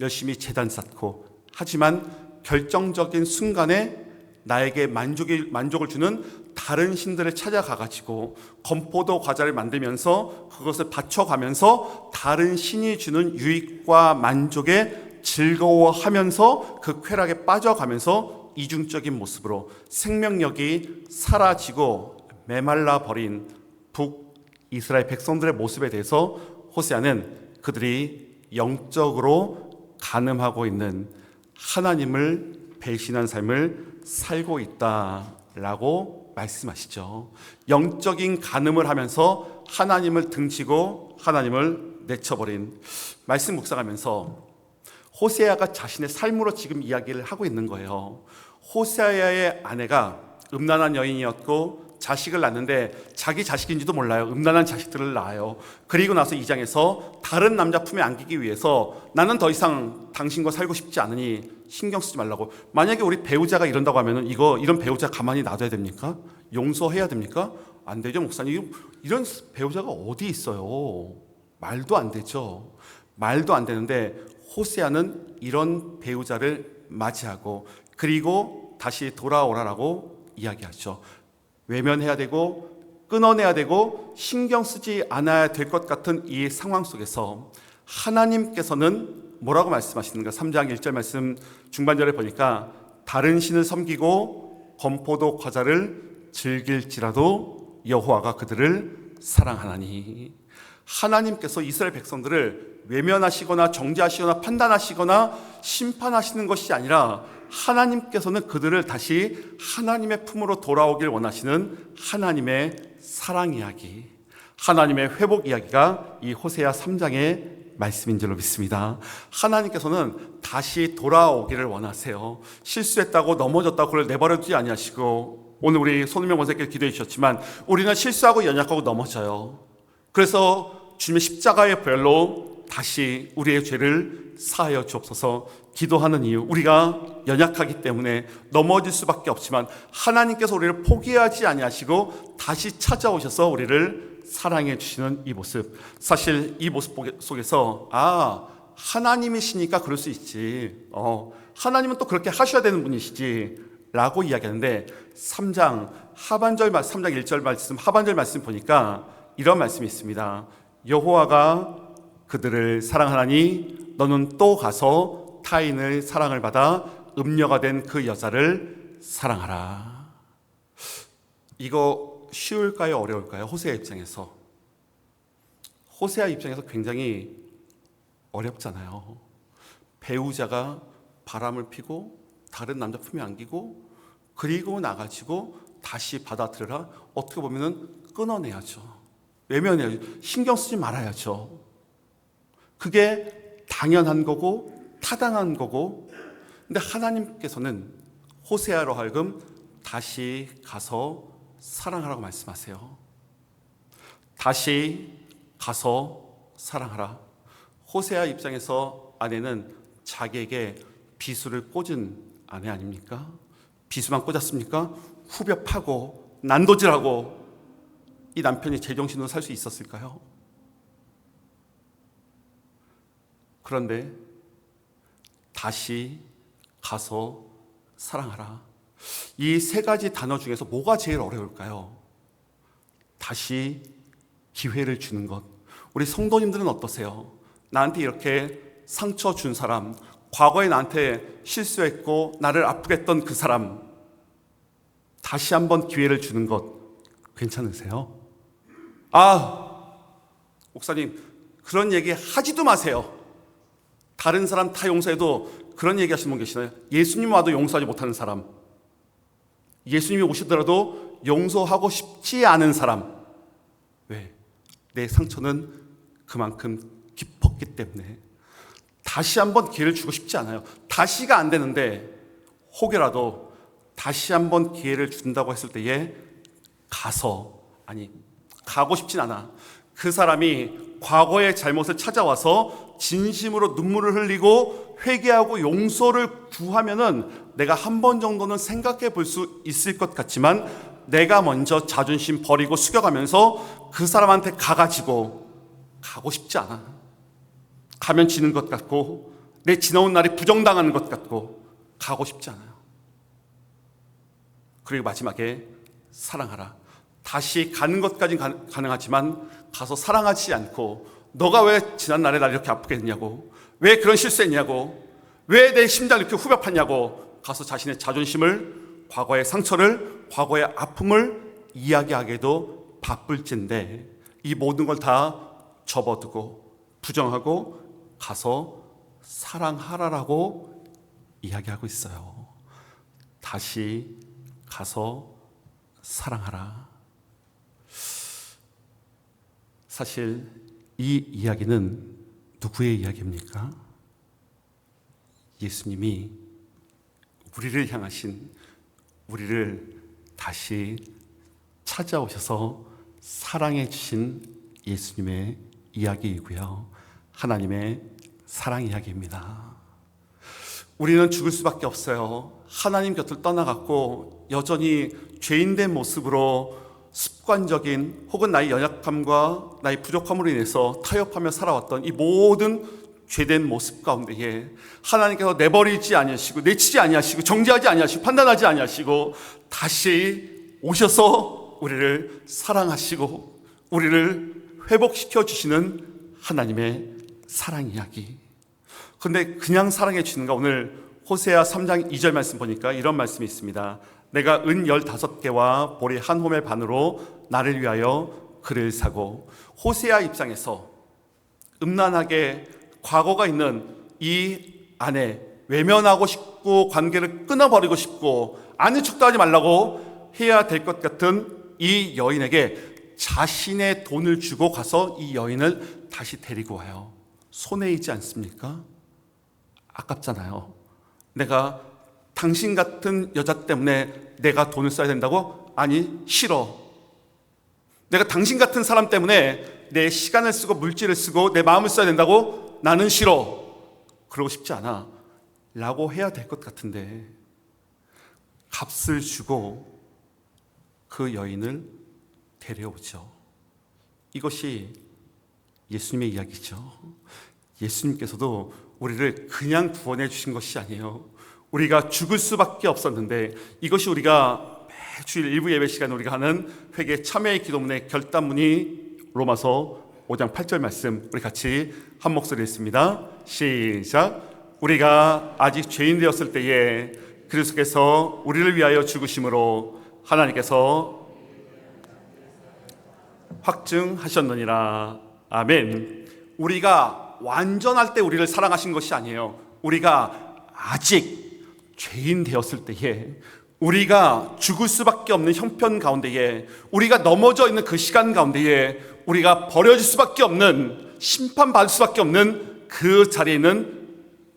열심히 제단 쌓고, 하지만 결정적인 순간에 나에게 만족을 주는 다른 신들을 찾아가가지고 건포도 과자를 만들면서 그것을 바쳐가면서 다른 신이 주는 유익과 만족에 즐거워하면서 그 쾌락에 빠져가면서 이중적인 모습으로 생명력이 사라지고 메말라 버린 북이스라엘 백성들의 모습에 대해서 호세아는 그들이 영적으로 간음하고 있는, 하나님을 배신한 삶을 살고 있다라고 말씀하시죠. 영적인 간음을 하면서 하나님을 등지고 하나님을 내쳐버린, 말씀 묵상하면서 호세아가 자신의 삶으로 지금 이야기를 하고 있는 거예요. 호세아의 아내가 음란한 여인이었고 자식을 낳는데 자기 자식인지도 몰라요. 음란한 자식들을 낳아요. 그리고 나서 2장에서 다른 남자 품에 안기기 위해서 나는 더 이상 당신과 살고 싶지 않으니 신경 쓰지 말라고. 만약에 우리 배우자가 이런다고 하면은 이런 배우자 가만히 놔둬야 됩니까? 용서해야 됩니까? 안 되죠, 목사님. 이런 배우자가 어디 있어요? 말도 안 되죠. 말도 안 되는데 호세아는 이런 배우자를 맞이하고 그리고 다시 돌아오라라고 이야기하죠. 외면해야 되고 끊어내야 되고 신경 쓰지 않아야 될 것 같은 이 상황 속에서 하나님께서는 뭐라고 말씀하시는가? 3장 1절 말씀 중반절에 보니까 다른 신을 섬기고 건포도 과자를 즐길지라도 여호와가 그들을 사랑하나니. 하나님께서 이스라엘 백성들을 외면하시거나 정죄하시거나 판단하시거나 심판하시는 것이 아니라 하나님께서는 그들을 다시 하나님의 품으로 돌아오길 원하시는 하나님의 사랑 이야기, 하나님의 회복 이야기가 이 호세아 3장의 말씀인 줄로 믿습니다. 하나님께서는 다시 돌아오기를 원하세요. 실수했다고 넘어졌다고 그걸 내버려두지 아니하시고, 오늘 우리 손흥명 원사님께 기도해 주셨지만 우리는 실수하고 연약하고 넘어져요. 그래서 주님의 십자가의 보혈로 다시 우리의 죄를 사하여 주옵소서 기도하는 이유, 우리가 연약하기 때문에 넘어질 수밖에 없지만 하나님께서 우리를 포기하지 아니하시고 다시 찾아오셔서 우리를 사랑해 주시는 이 모습, 사실 이 모습 속에서 하나님이시니까 그럴 수 있지, 하나님은 또 그렇게 하셔야 되는 분이시지 라고 이야기하는데 3장 하반절 말씀, 3장 1절 말씀 하반절 말씀 보니까 이런 말씀이 있습니다. 여호와가 그들을 사랑하나니 너는 또 가서 타인의 사랑을 받아 음녀가 된 그 여자를 사랑하라. 이거 쉬울까요? 어려울까요? 호세아 입장에서. 호세아 입장에서 굉장히 어렵잖아요. 배우자가 바람을 피고 다른 남자 품에 안기고 그리고 나가지고 다시 받아들여라. 어떻게 보면은 끊어내야죠. 외면해야죠. 신경 쓰지 말아야죠. 그게 당연한 거고 타당한 거고, 근데 하나님께서는 호세아로 하여금 다시 가서 사랑하라고 말씀하세요. 다시 가서 사랑하라. 호세아 입장에서 아내는 자기에게 비수를 꽂은 아내 아닙니까? 비수만 꽂았습니까? 후벼 파고 난도질하고 이 남편이 제정신으로 살 수 있었을까요? 그런데 다시 가서 사랑하라. 이 세 가지 단어 중에서 뭐가 제일 어려울까요? 다시 기회를 주는 것. 우리 성도님들은 어떠세요? 나한테 이렇게 상처 준 사람, 과거에 나한테 실수했고 나를 아프게 했던 그 사람, 다시 한번 기회를 주는 것 괜찮으세요? 목사님, 그런 얘기 하지도 마세요. 다른 사람 다 용서해도 그런 얘기 하시는 분 계시나요? 예수님 와도 용서하지 못하는 사람, 예수님이 오시더라도 용서하고 싶지 않은 사람. 왜? 내 상처는 그만큼 깊었기 때문에 다시 한번 기회를 주고 싶지 않아요. 다시가 안 되는데 혹여라도 다시 한번 기회를 준다고 했을 때에 가고 싶진 않아. 그 사람이 과거의 잘못을 찾아와서 진심으로 눈물을 흘리고 회개하고 용서를 구하면은 내가 한 번 정도는 생각해 볼 수 있을 것 같지만, 내가 먼저 자존심 버리고 숙여가면서 그 사람한테 가가지고 가고 싶지 않아. 가면 지는 것 같고 내 지나온 날이 부정당하는 것 같고 가고 싶지 않아요. 그리고 마지막에 사랑하라. 다시 가는 것까지는 가능하지만 가서 사랑하지 않고 너가 왜 지난 날에 날 이렇게 아프게 했냐고, 왜 그런 실수했냐고, 왜 내 심장을 이렇게 후벼 팠냐고 가서 자신의 자존심을, 과거의 상처를, 과거의 아픔을 이야기하기에도 바쁠진데 이 모든 걸 다 접어두고 부정하고 가서 사랑하라라고 이야기하고 있어요. 다시 가서 사랑하라. 사실 이 이야기는 누구의 이야기입니까? 예수님이 우리를 향하신, 우리를 다시 찾아오셔서 사랑해 주신 예수님의 이야기이고요. 하나님의 사랑 이야기입니다. 우리는 죽을 수밖에 없어요. 하나님 곁을 떠나갔고 여전히 죄인된 모습으로 습관적인 혹은 나의 연약함과 나의 부족함으로 인해서 타협하며 살아왔던 이 모든 죄된 모습 가운데에 하나님께서 내버리지 아니하시고 내치지 아니하시고 정죄하지 아니하시고 판단하지 아니하시고 다시 오셔서 우리를 사랑하시고 우리를 회복시켜 주시는 하나님의 사랑 이야기. 그런데 그냥 사랑해 주시는가? 오늘 호세아 3장 2절 말씀 보니까 이런 말씀이 있습니다. 내가 은 15개와 보리 한 호멜 반으로 나를 위하여 그를 사고. 호세아 입장에서 음란하게 과거가 있는 이 아내 외면하고 싶고 관계를 끊어버리고 싶고 아는 척도 하지 말라고 해야 될 것 같은 이 여인에게 자신의 돈을 주고 가서 이 여인을 다시 데리고 와요. 손해이지 않습니까? 아깝잖아요. 내가 당신 같은 여자 때문에 내가 돈을 써야 된다고? 아니, 싫어. 내가 당신 같은 사람 때문에 내 시간을 쓰고 물질을 쓰고 내 마음을 써야 된다고? 나는 싫어. 그러고 싶지 않아. 라고 해야 될 것 같은데 값을 주고 그 여인을 데려오죠. 이것이 예수님의 이야기죠. 예수님께서도 우리를 그냥 구원해 주신 것이 아니에요. 우리가 죽을 수밖에 없었는데, 이것이 우리가 매주일 일부 예배 시간에 우리가 하는 회개 참여의 기도문의 결단문이 로마서 5장 8절 말씀, 우리 같이 한 목소리 읽습니다. 시작. 우리가 아직 죄인 되었을 때에 그리스도께서 우리를 위하여 죽으심으로 하나님께서 확증하셨느니라. 아멘. 우리가 완전할 때 우리를 사랑하신 것이 아니에요. 우리가 아직 죄인 되었을 때에, 우리가 죽을 수밖에 없는 형편 가운데에, 우리가 넘어져 있는 그 시간 가운데에, 우리가 버려질 수밖에 없는, 심판받을 수밖에 없는 그 자리에 있는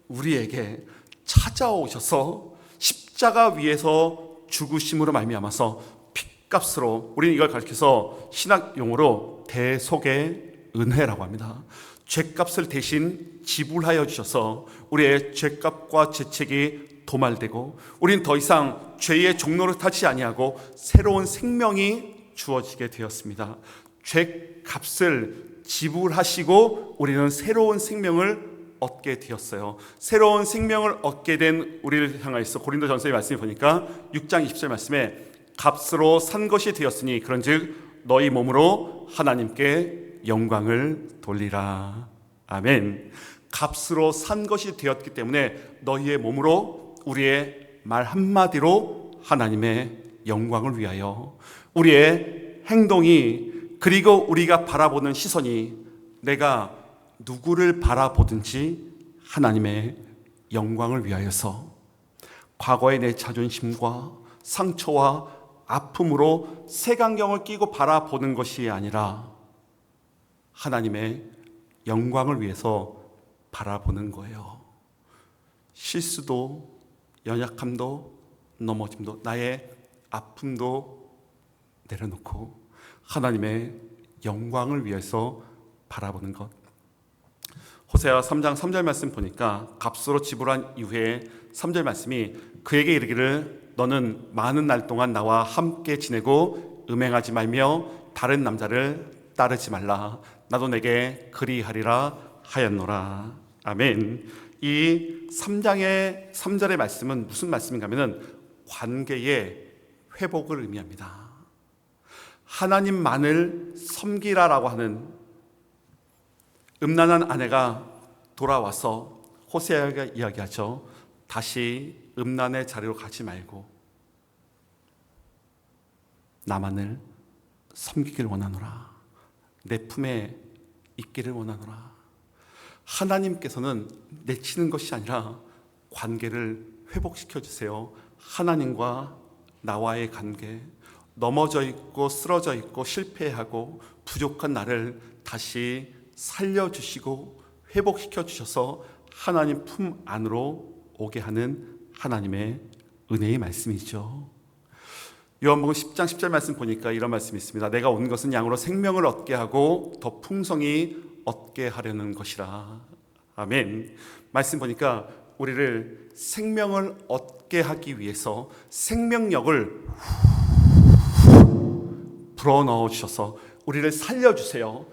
우리에게 찾아오셔서 십자가 위에서 죽으심으로 말미암아서 핏값으로, 우리는 이걸 가르쳐서 신학 용어로 대속의 은혜라고 합니다. 죄값을 대신 지불하여 주셔서 우리의 죄값과 죄책이 도말되고 우리는 더 이상 죄의 종로를 타지 아니하고 새로운 생명이 주어지게 되었습니다. 죄값을 지불하시고 우리는 새로운 생명을 얻게 되었어요. 새로운 생명을 얻게 된 우리를 향하여서 고린도전서의 말씀을 보니까 6장 20절 말씀에 값으로 산 것이 되었으니 그런즉 너희 몸으로 하나님께 영광을 돌리라. 아멘. 값으로 산 것이 되었기 때문에 너희의 몸으로, 우리의 말 한마디로 하나님의 영광을 위하여, 우리의 행동이, 그리고 우리가 바라보는 시선이 내가 누구를 바라보든지 하나님의 영광을 위하여서 과거의 내 자존심과 상처와 아픔으로 색안경을 끼고 바라보는 것이 아니라 하나님의 영광을 위해서 바라보는 거예요. 실수도 연약함도 넘어짐도 나의 아픔도 내려놓고 하나님의 영광을 위해서 바라보는 것. 호세아 3장 3절 말씀 보니까 값으로 지불한 이후에 3절 말씀이 그에게 이르기를 너는 많은 날 동안 나와 함께 지내고 음행하지 말며 다른 남자를 따르지 말라. 나도 내게 그리하리라 하였노라. 아멘. 이 3장의 3절의 말씀은 무슨 말씀인가 하면은 관계의 회복을 의미합니다. 하나님만을 섬기라라고 하는 음란한 아내가 돌아와서 호세아가 이야기하죠. 다시 음란의 자리로 가지 말고 나만을 섬기길 원하노라. 내 품에 있기를 원하노라. 하나님께서는 내치는 것이 아니라 관계를 회복시켜 주세요. 하나님과 나와의 관계, 넘어져 있고 쓰러져 있고 실패하고 부족한 나를 다시 살려주시고 회복시켜 주셔서 하나님 품 안으로 오게 하는 하나님의 은혜의 말씀이죠. 요한복음 10장 10절 말씀 보니까 이런 말씀이 있습니다. 내가 온 것은 양으로 생명을 얻게 하고 더 풍성히 얻게 하려는 것이라. 아멘. 말씀 보니까 우리를 생명을 얻게 하기 위해서 생명력을 불어넣어 주셔서 우리를 살려주세요.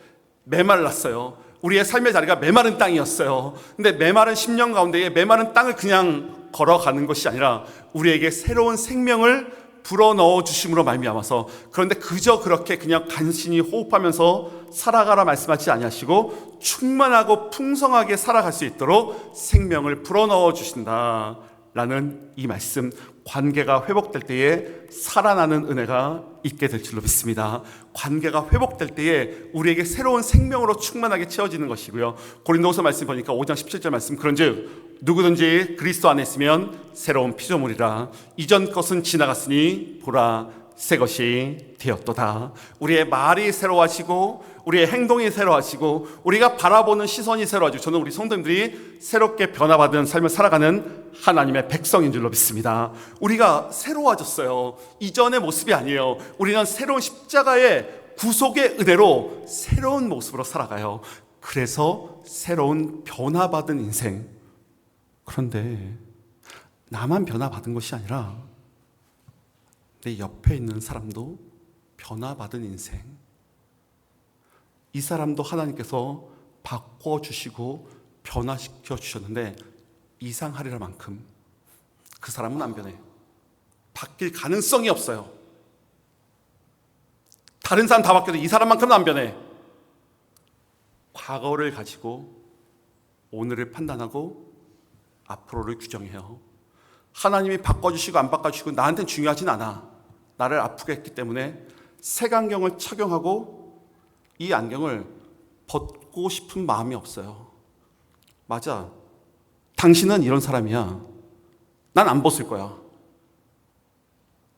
메말랐어요. 우리의 삶의 자리가 메마른 땅이었어요. 근데 메마른 10년 가운데에 메마른 땅을 그냥 걸어가는 것이 아니라 우리에게 새로운 생명을 불어넣어 주심으로 말미암아서, 그런데 그저 그렇게 그냥 간신히 호흡하면서 살아가라 말씀하지 아니하시고 충만하고 풍성하게 살아갈 수 있도록 생명을 불어넣어 주신다라는 이 말씀, 관계가 회복될 때에 살아나는 은혜가 있게 될 줄로 믿습니다. 관계가 회복될 때에 우리에게 새로운 생명으로 충만하게 채워지는 것이고요. 고린도후서 말씀 보니까 5장 17절 말씀, 그런즉 누구든지 그리스도 안에 있으면 새로운 피조물이라. 이전 것은 지나갔으니 보라 새 것이 되었도다. 우리의 말이 새로워지고 우리의 행동이 새로워지고 우리가 바라보는 시선이 새로워지고, 저는 우리 성도님들이 새롭게 변화받은 삶을 살아가는 하나님의 백성인 줄로 믿습니다. 우리가 새로워졌어요. 이전의 모습이 아니에요. 우리는 새로운 십자가의 구속의 은혜로 새로운 모습으로 살아가요. 그래서 새로운 변화받은 인생. 그런데 나만 변화받은 것이 아니라 내 옆에 있는 사람도 변화받은 인생. 이 사람도 하나님께서 바꿔주시고 변화시켜 주셨는데 이상하리라 만큼 그 사람은 안 변해. 바뀔 가능성이 없어요. 다른 사람 다 바뀌어도 이 사람만큼은 안 변해. 과거를 가지고 오늘을 판단하고 앞으로를 규정해요. 하나님이 바꿔주시고 안 바꿔주시고 나한테는 중요하진 않아. 나를 아프게 했기 때문에 색안경을 착용하고 이 안경을 벗고 싶은 마음이 없어요. 맞아, 당신은 이런 사람이야. 난 안 벗을 거야.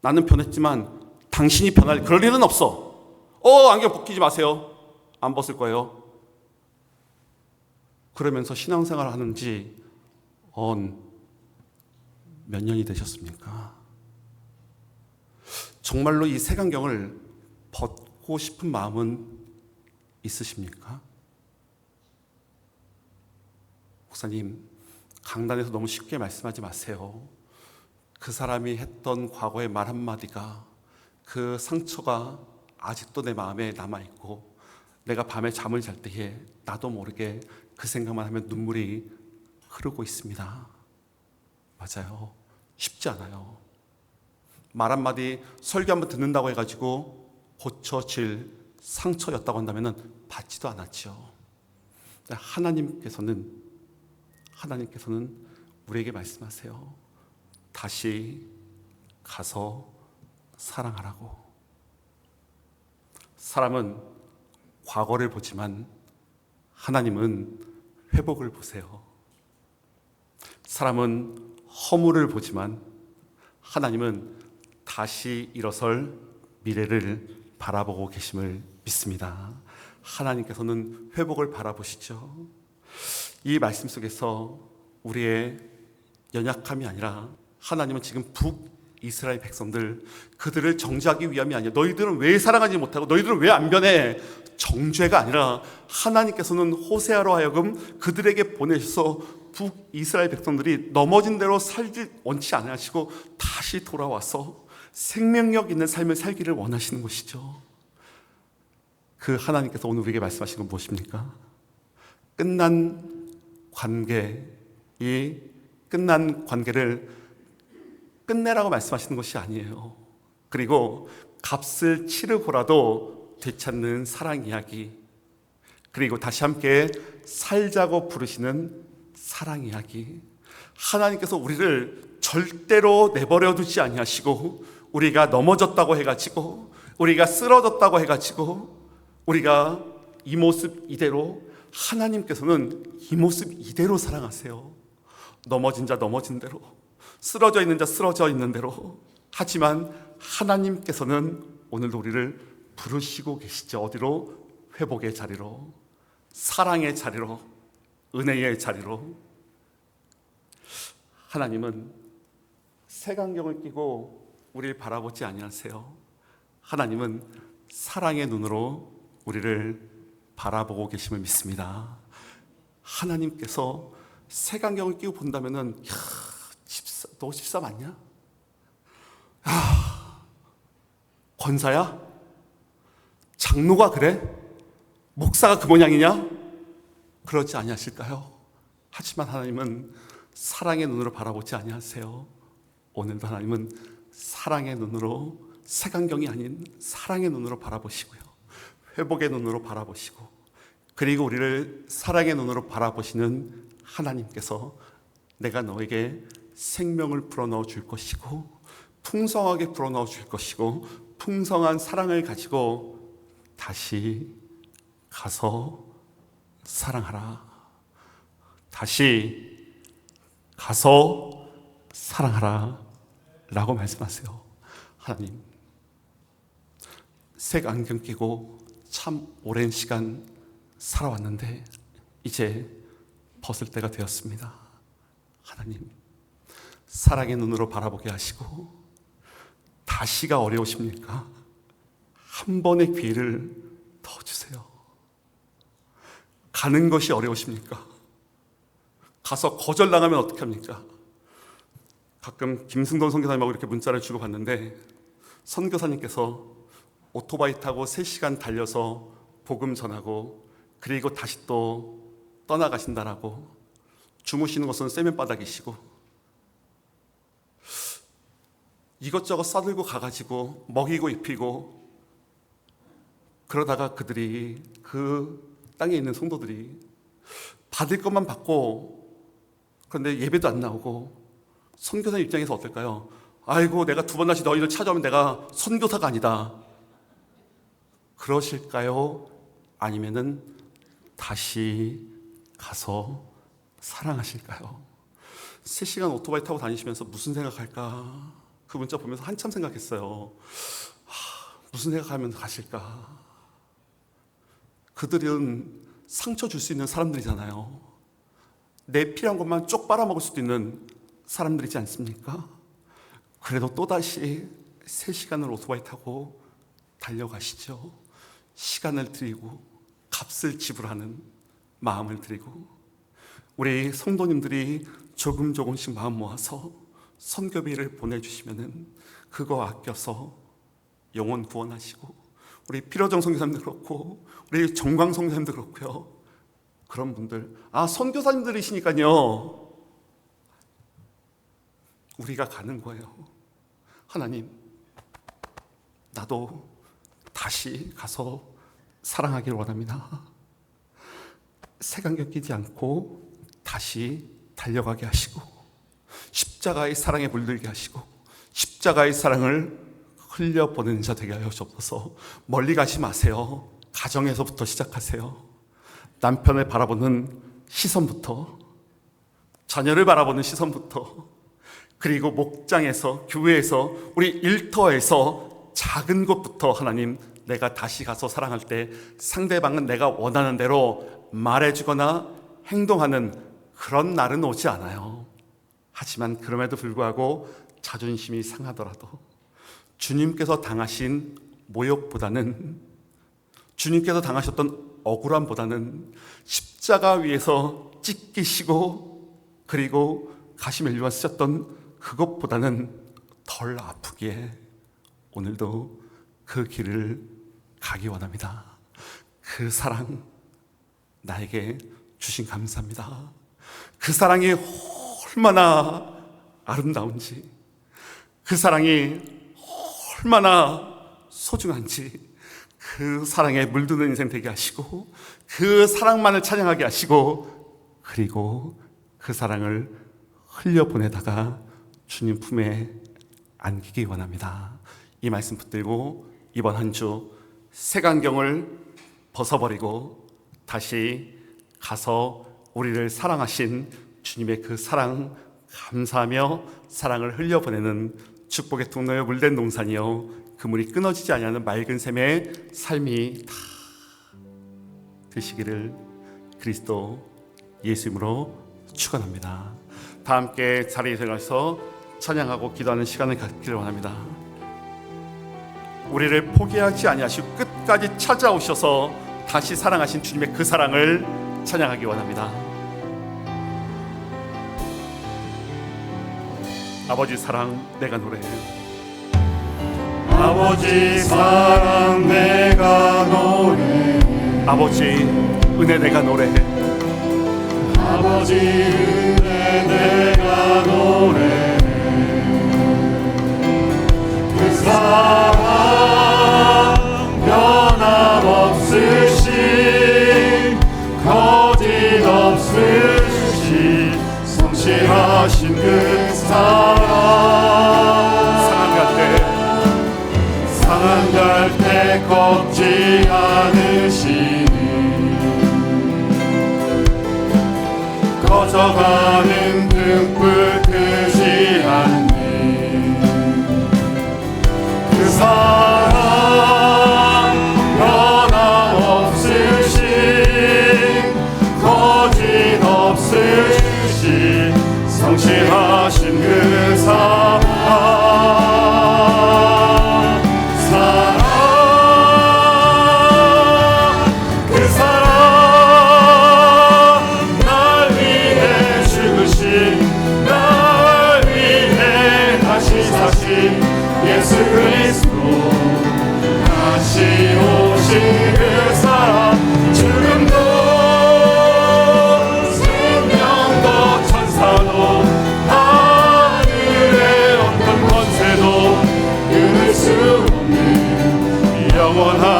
나는 변했지만 당신이 변할 그럴 일은 없어. 안경 벗기지 마세요. 안 벗을 거예요. 그러면서 신앙생활 하는지 몇 년이 되셨습니까? 정말로 이 색안경을 벗고 싶은 마음은 있으십니까? 목사님, 강단에서 너무 쉽게 말씀하지 마세요. 그 사람이 했던 과거의 말 한마디가, 그 상처가 아직도 내 마음에 남아있고 내가 밤에 잠을 잘 때에 나도 모르게 그 생각만 하면 눈물이 흐르고 있습니다. 맞아요. 쉽지 않아요. 말 한마디, 설교 한번 듣는다고 해가지고 고쳐질 상처였다고 한다면 받지도 않았죠. 하나님께서는 우리에게 말씀하세요. 다시 가서 사랑하라고. 사람은 과거를 보지만 하나님은 회복을 보세요. 사람은 허물을 보지만 하나님은 다시 일어설 미래를 바라보고 계심을 믿습니다. 하나님께서는 회복을 바라보시죠. 이 말씀 속에서 우리의 연약함이 아니라 하나님은 지금 북이스라엘 백성들, 그들을 정죄하기 위함이 아니라 너희들은 왜 사랑하지 못하고 너희들은 왜 안 변해? 정죄가 아니라 하나님께서는 호세아로 하여금 그들에게 보내셔서 북이스라엘 백성들이 넘어진 대로 살지 원치 않으시고 다시 돌아와서 생명력 있는 삶을 살기를 원하시는 것이죠. 그 하나님께서 오늘 우리에게 말씀하신 건 무엇입니까? 끝난 관계를 끝내라고 말씀하시는 것이 아니에요. 그리고 값을 치르고라도 되찾는 사랑 이야기, 그리고 다시 함께 살자고 부르시는 사랑 이야기. 하나님께서 우리를 절대로 내버려 두지 아니하시고, 우리가 넘어졌다고 해가지고, 우리가 쓰러졌다고 해가지고, 우리가 이 모습 이대로, 하나님께서는 이 모습 이대로 사랑하세요. 넘어진 자 넘어진 대로, 쓰러져 있는 자 쓰러져 있는 대로. 하지만 하나님께서는 오늘도 우리를 부르시고 계시죠. 어디로? 회복의 자리로, 사랑의 자리로, 은혜의 자리로. 하나님은 색안경을 끼고 우리를 바라보지 아니하세요. 하나님은 사랑의 눈으로 우리를 바라보고 계심을 믿습니다. 하나님께서 색안경을 끼고 본다면은, 야, 너 집사 맞냐? 야, 권사야? 장로가 그래? 목사가 그 모양이냐? 그러지 아니하실까요? 하지만 하나님은 사랑의 눈으로 바라보지 아니하세요. 오늘도 하나님은 사랑의 눈으로, 색안경이 아닌 사랑의 눈으로 바라보시고요, 회복의 눈으로 바라보시고, 그리고 우리를 사랑의 눈으로 바라보시는 하나님께서 내가 너에게 생명을 불어넣어 줄 것이고, 풍성하게 불어넣어 줄 것이고, 풍성한 사랑을 가지고 다시 가서 사랑하라. 다시 가서 사랑하라 라고 말씀하세요. 하나님, 색 안경 끼고 참 오랜 시간 살아왔는데 이제 벗을 때가 되었습니다. 하나님, 사랑의 눈으로 바라보게 하시고, 다시가 어려우십니까? 한 번의 기회를 더 주세요. 가는 것이 어려우십니까? 가서 거절당하면 어떻게 합니까? 가끔 김승돈 선교사님하고 이렇게 문자를 주고받는데, 선교사님께서 오토바이 타고 3시간 달려서 복음 전하고 그리고 다시 또 떠나가신다라고, 주무시는 것은 세면바닥이시고 이것저것 싸들고 가가지고 먹이고 입히고, 그러다가 그들이, 그 땅에 있는 성도들이 받을 것만 받고, 그런데 예배도 안 나오고, 선교사 입장에서 어떨까요? 아이고, 내가 2번 다시 너희를 찾아오면 내가 선교사가 아니다, 그러실까요? 아니면은 다시 가서 사랑하실까요? 3시간 오토바이 타고 다니시면서 무슨 생각할까? 그 문자 보면서 한참 생각했어요. 무슨 생각하면서 가실까? 그들은 상처 줄 수 있는 사람들이잖아요. 내 필요한 것만 쪽 빨아먹을 수도 있는 사람들이지 않습니까? 그래도 또다시 3시간을 오토바이 타고 달려가시죠. 시간을 드리고 값을 지불하는 마음을 드리고, 우리 성도님들이 조금씩 마음 모아서 선교비를 보내주시면은 그거 아껴서 영혼 구원하시고, 우리 필요정 선교사님도 그렇고 우리 정광 선교사님도 그렇고요, 그런 분들, 선교사님들이시니까요, 우리가 가는 거예요. 하나님, 나도 다시 가서 사랑하기를 원합니다. 색안경 끼지 않고 다시 달려가게 하시고, 십자가의 사랑에 물들게 하시고, 십자가의 사랑을 흘려보내는 자 되게 하여 주옵소서. 멀리 가지 마세요. 가정에서부터 시작하세요. 남편을 바라보는 시선부터, 자녀를 바라보는 시선부터, 그리고 목장에서, 교회에서, 우리 일터에서 작은 것부터 하나님, 내가 다시 가서 사랑할 때 상대방은 내가 원하는 대로 말해주거나 행동하는 그런 날은 오지 않아요. 하지만 그럼에도 불구하고 자존심이 상하더라도 주님께서 당하신 모욕보다는, 주님께서 당하셨던 억울함보다는 십자가 위에서 찢기시고 그리고 가시멜리와 쓰셨던 그것보다는 덜 아프기에 오늘도 그 길을 가기 원합니다. 그 사랑 나에게 주신 감사합니다. 그 사랑이 얼마나 아름다운지, 그 사랑이 얼마나 소중한지, 그 사랑에 물드는 인생 되게 하시고 그 사랑만을 찬양하게 하시고 그리고 그 사랑을 흘려보내다가 주님 품에 안기기 원합니다. 이 말씀 붙들고 이번 한 주 색안경을 벗어버리고 다시 가서 우리를 사랑하신 주님의 그 사랑 감사하며 사랑을 흘려보내는 축복의 통로에 물된 동산이요 그물이 끊어지지 아니하는 맑은 샘의 삶이 다 되시기를 그리스도 예수님으로 축원합니다. 다 함께 자리에 들어가서 찬양하고 기도하는 시간을 갖기를 원합니다. 우리를 포기하지 아니하시고 끝까지 찾아오셔서 다시 사랑하신 주님의 그 사랑을 찬양하기 원합니다. 아버지 사랑 내가 노래해. 아버지 사랑 내가 노래해. 아버지 은혜 내가 노래해. 아버지 은혜 내가 노래해. 그 사랑 변함없으신 거짓없으신 성실하신 그 사랑 상한 갈 때 꺾지 않으시니 꺼져가는 등불 끄지 않니 그 사랑 변함없으신 거짓없으신 성실하신 그 사랑 그 사랑 날 위해 죽으신 날 위해 다시 사신 예수 그리스도 다시 오신 그 사랑 죽음도 생명도 천사도 하늘의 어떤 권세도 끊을 수 없는 영원한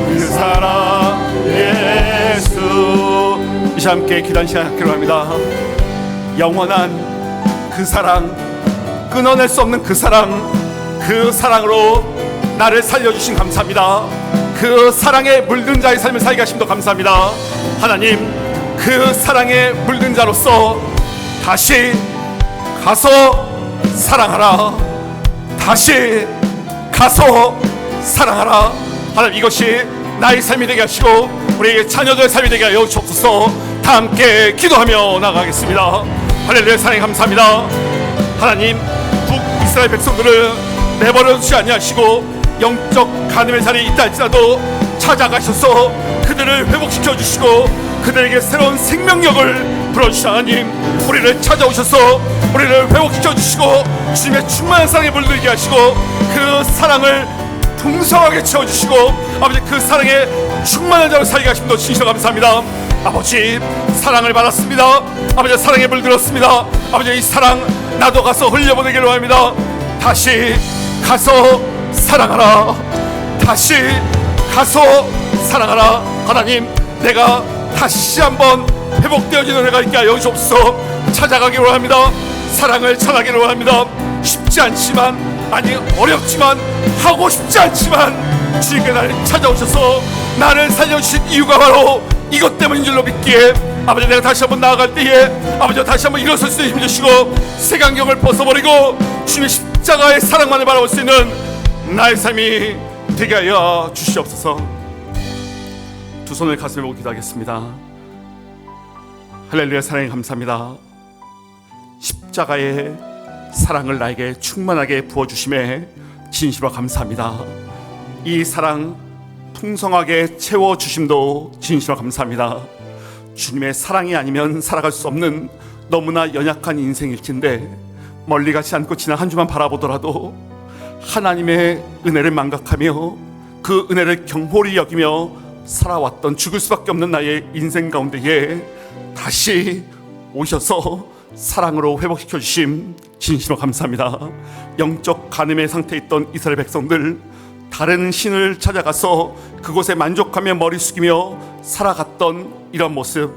그 사랑 예수. 이 시간 함께 기도하는 시간 갖기로 합니다. 영원한 그 사랑, 끊어낼 수 없는 그 사랑, 그 사랑으로 나를 살려주신 감사합니다. 그 사랑에 물든 자의 삶을 살게 하심도 감사합니다. 하나님 그 사랑에 물든 자로서 다시 가서 사랑하라. 다시 가서 사랑하라. 하나님 이것이 나의 삶이 되게 하시고 우리 자녀들의 삶이 되게 하여 주옵소서. 다 함께 기도하며 나가겠습니다. 할렐루야. 사랑에 감사합니다. 하나님 북이스라엘 백성들을 내버려 두지 아니하시고 영적 간음의 자리에 있다 할지라도 찾아가셔서 그들을 회복시켜 주시고 그들에게 새로운 생명력을 불어주신 하나님, 우리를 찾아오셔서 우리를 회복시켜 주시고 주님의 충만한 사랑에 물들게 하시고 그 사랑을 풍성하게 채워주시고 아버지 그 사랑에 충만한 자로 살게 하심도 진실로 감사합니다. 아버지 사랑을 받았습니다. 아버지 사랑에 물들었습니다. 아버지 이 사랑 나도 가서 흘려보내기를 원합니다. 다시 가서 사랑하라. 다시 가서 사랑하라. 하나님 내가 다시 한번 회복되어지는 은혜가 있게 하여 주옵소서. 찾아가기를 원합니다. 사랑을 전하기를 원합니다. 쉽지 않지만, 아니 어렵지만, 하고 싶지 않지만 주님께 나를 찾아오셔서 나를 살려주신 이유가 바로 이것 때문인 줄로 믿기에 아버지 내가 다시 한번 나아갈 때에 아버지가 다시 한번 일어설 수 있는 힘 주시고 색안경을 벗어버리고 주님의 십자가의 사랑만을 바라볼 수 있는 나의 삶이 되게 하여 주시옵소서. 두 손을 가슴에 보고 기도하겠습니다. 할렐루야. 사랑에 감사합니다. 십자가의 사랑을 나에게 충만하게 부어주심에 진심으로 감사합니다. 이 사랑 풍성하게 채워주심도 진심으로 감사합니다. 주님의 사랑이 아니면 살아갈 수 없는 너무나 연약한 인생일진데 멀리 가지 않고 지난 한 주만 바라보더라도 하나님의 은혜를 망각하며 그 은혜를 경홀히 여기며 살아왔던 죽을 수밖에 없는 나의 인생 가운데에 다시 오셔서 사랑으로 회복시켜 주심 진심으로 감사합니다. 영적 간음의 상태에 있던 이스라엘 백성들, 다른 신을 찾아가서 그곳에 만족하며 머리 숙이며 살아갔던 이런 모습,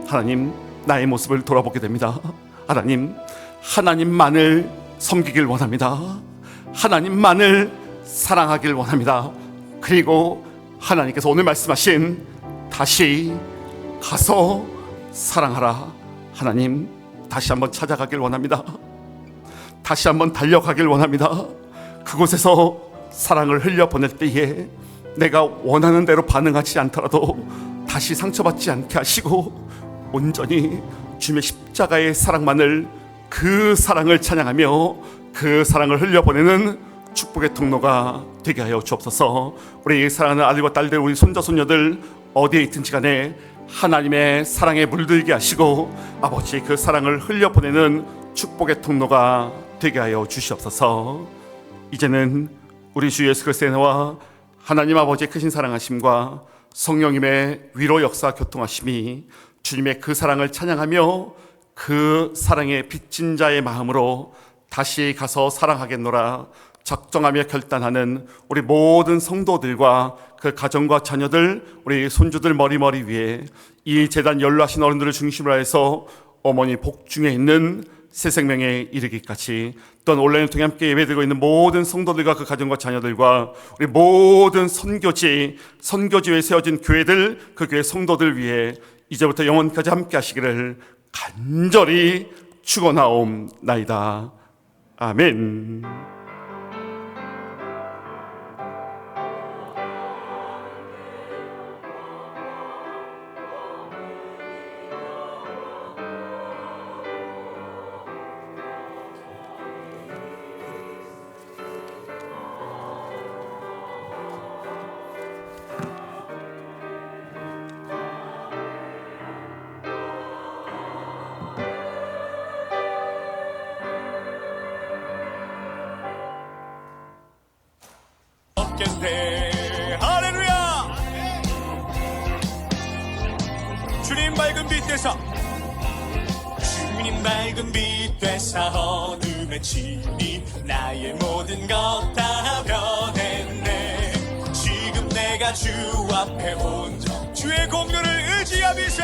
하나님 나의 모습을 돌아보게 됩니다. 하나님, 하나님만을 섬기길 원합니다. 하나님만을 사랑하길 원합니다. 그리고 하나님께서 오늘 말씀하신 다시 가서 사랑하라, 하나님 다시 한번 찾아가길 원합니다. 다시 한번 달려가길 원합니다. 그곳에서 사랑을 흘려보낼 때에 내가 원하는 대로 반응하지 않더라도 다시 상처받지 않게 하시고 온전히 주님의 십자가의 사랑만을, 그 사랑을 찬양하며 그 사랑을 흘려보내는 축복의 통로가 되게 하여 주옵소서. 우리 사랑하는 아들과 딸들, 우리 손자 손녀들 어디에 있든지 간에 하나님의 사랑에 물들게 하시고 아버지 그 사랑을 흘려보내는 축복의 통로가 되게 하여 주시옵소서. 이제는 우리 주 예수 그리스도의 은혜와 하나님 아버지의 크신 사랑하심과 성령님의 위로 역사 교통하심이 주님의 그 사랑을 찬양하며 그 사랑에 빚진 자의 마음으로 다시 가서 사랑하겠노라 작정하며 결단하는 우리 모든 성도들과 그 가정과 자녀들, 우리 손주들 머리 위에 이 재단 연로하신 어른들을 중심으로 해서 어머니 복중에 있는 새 생명에 이르기까지, 또한 온라인을 통해 함께 예배드리고 있는 모든 성도들과 그 가정과 자녀들과 우리 모든 선교지에 세워진 교회들, 그 교회 성도들 위해 이제부터 영원까지 함께 하시기를 간절히 축원하옵나이다. 아멘. 할렐루야. 주님 밝은 빛 되사, 주님 밝은 빛 되사 어둠에 치니 나의 모든 것 다 변했네. 지금 내가 주 앞에 온전 주의 공로를 의지하미세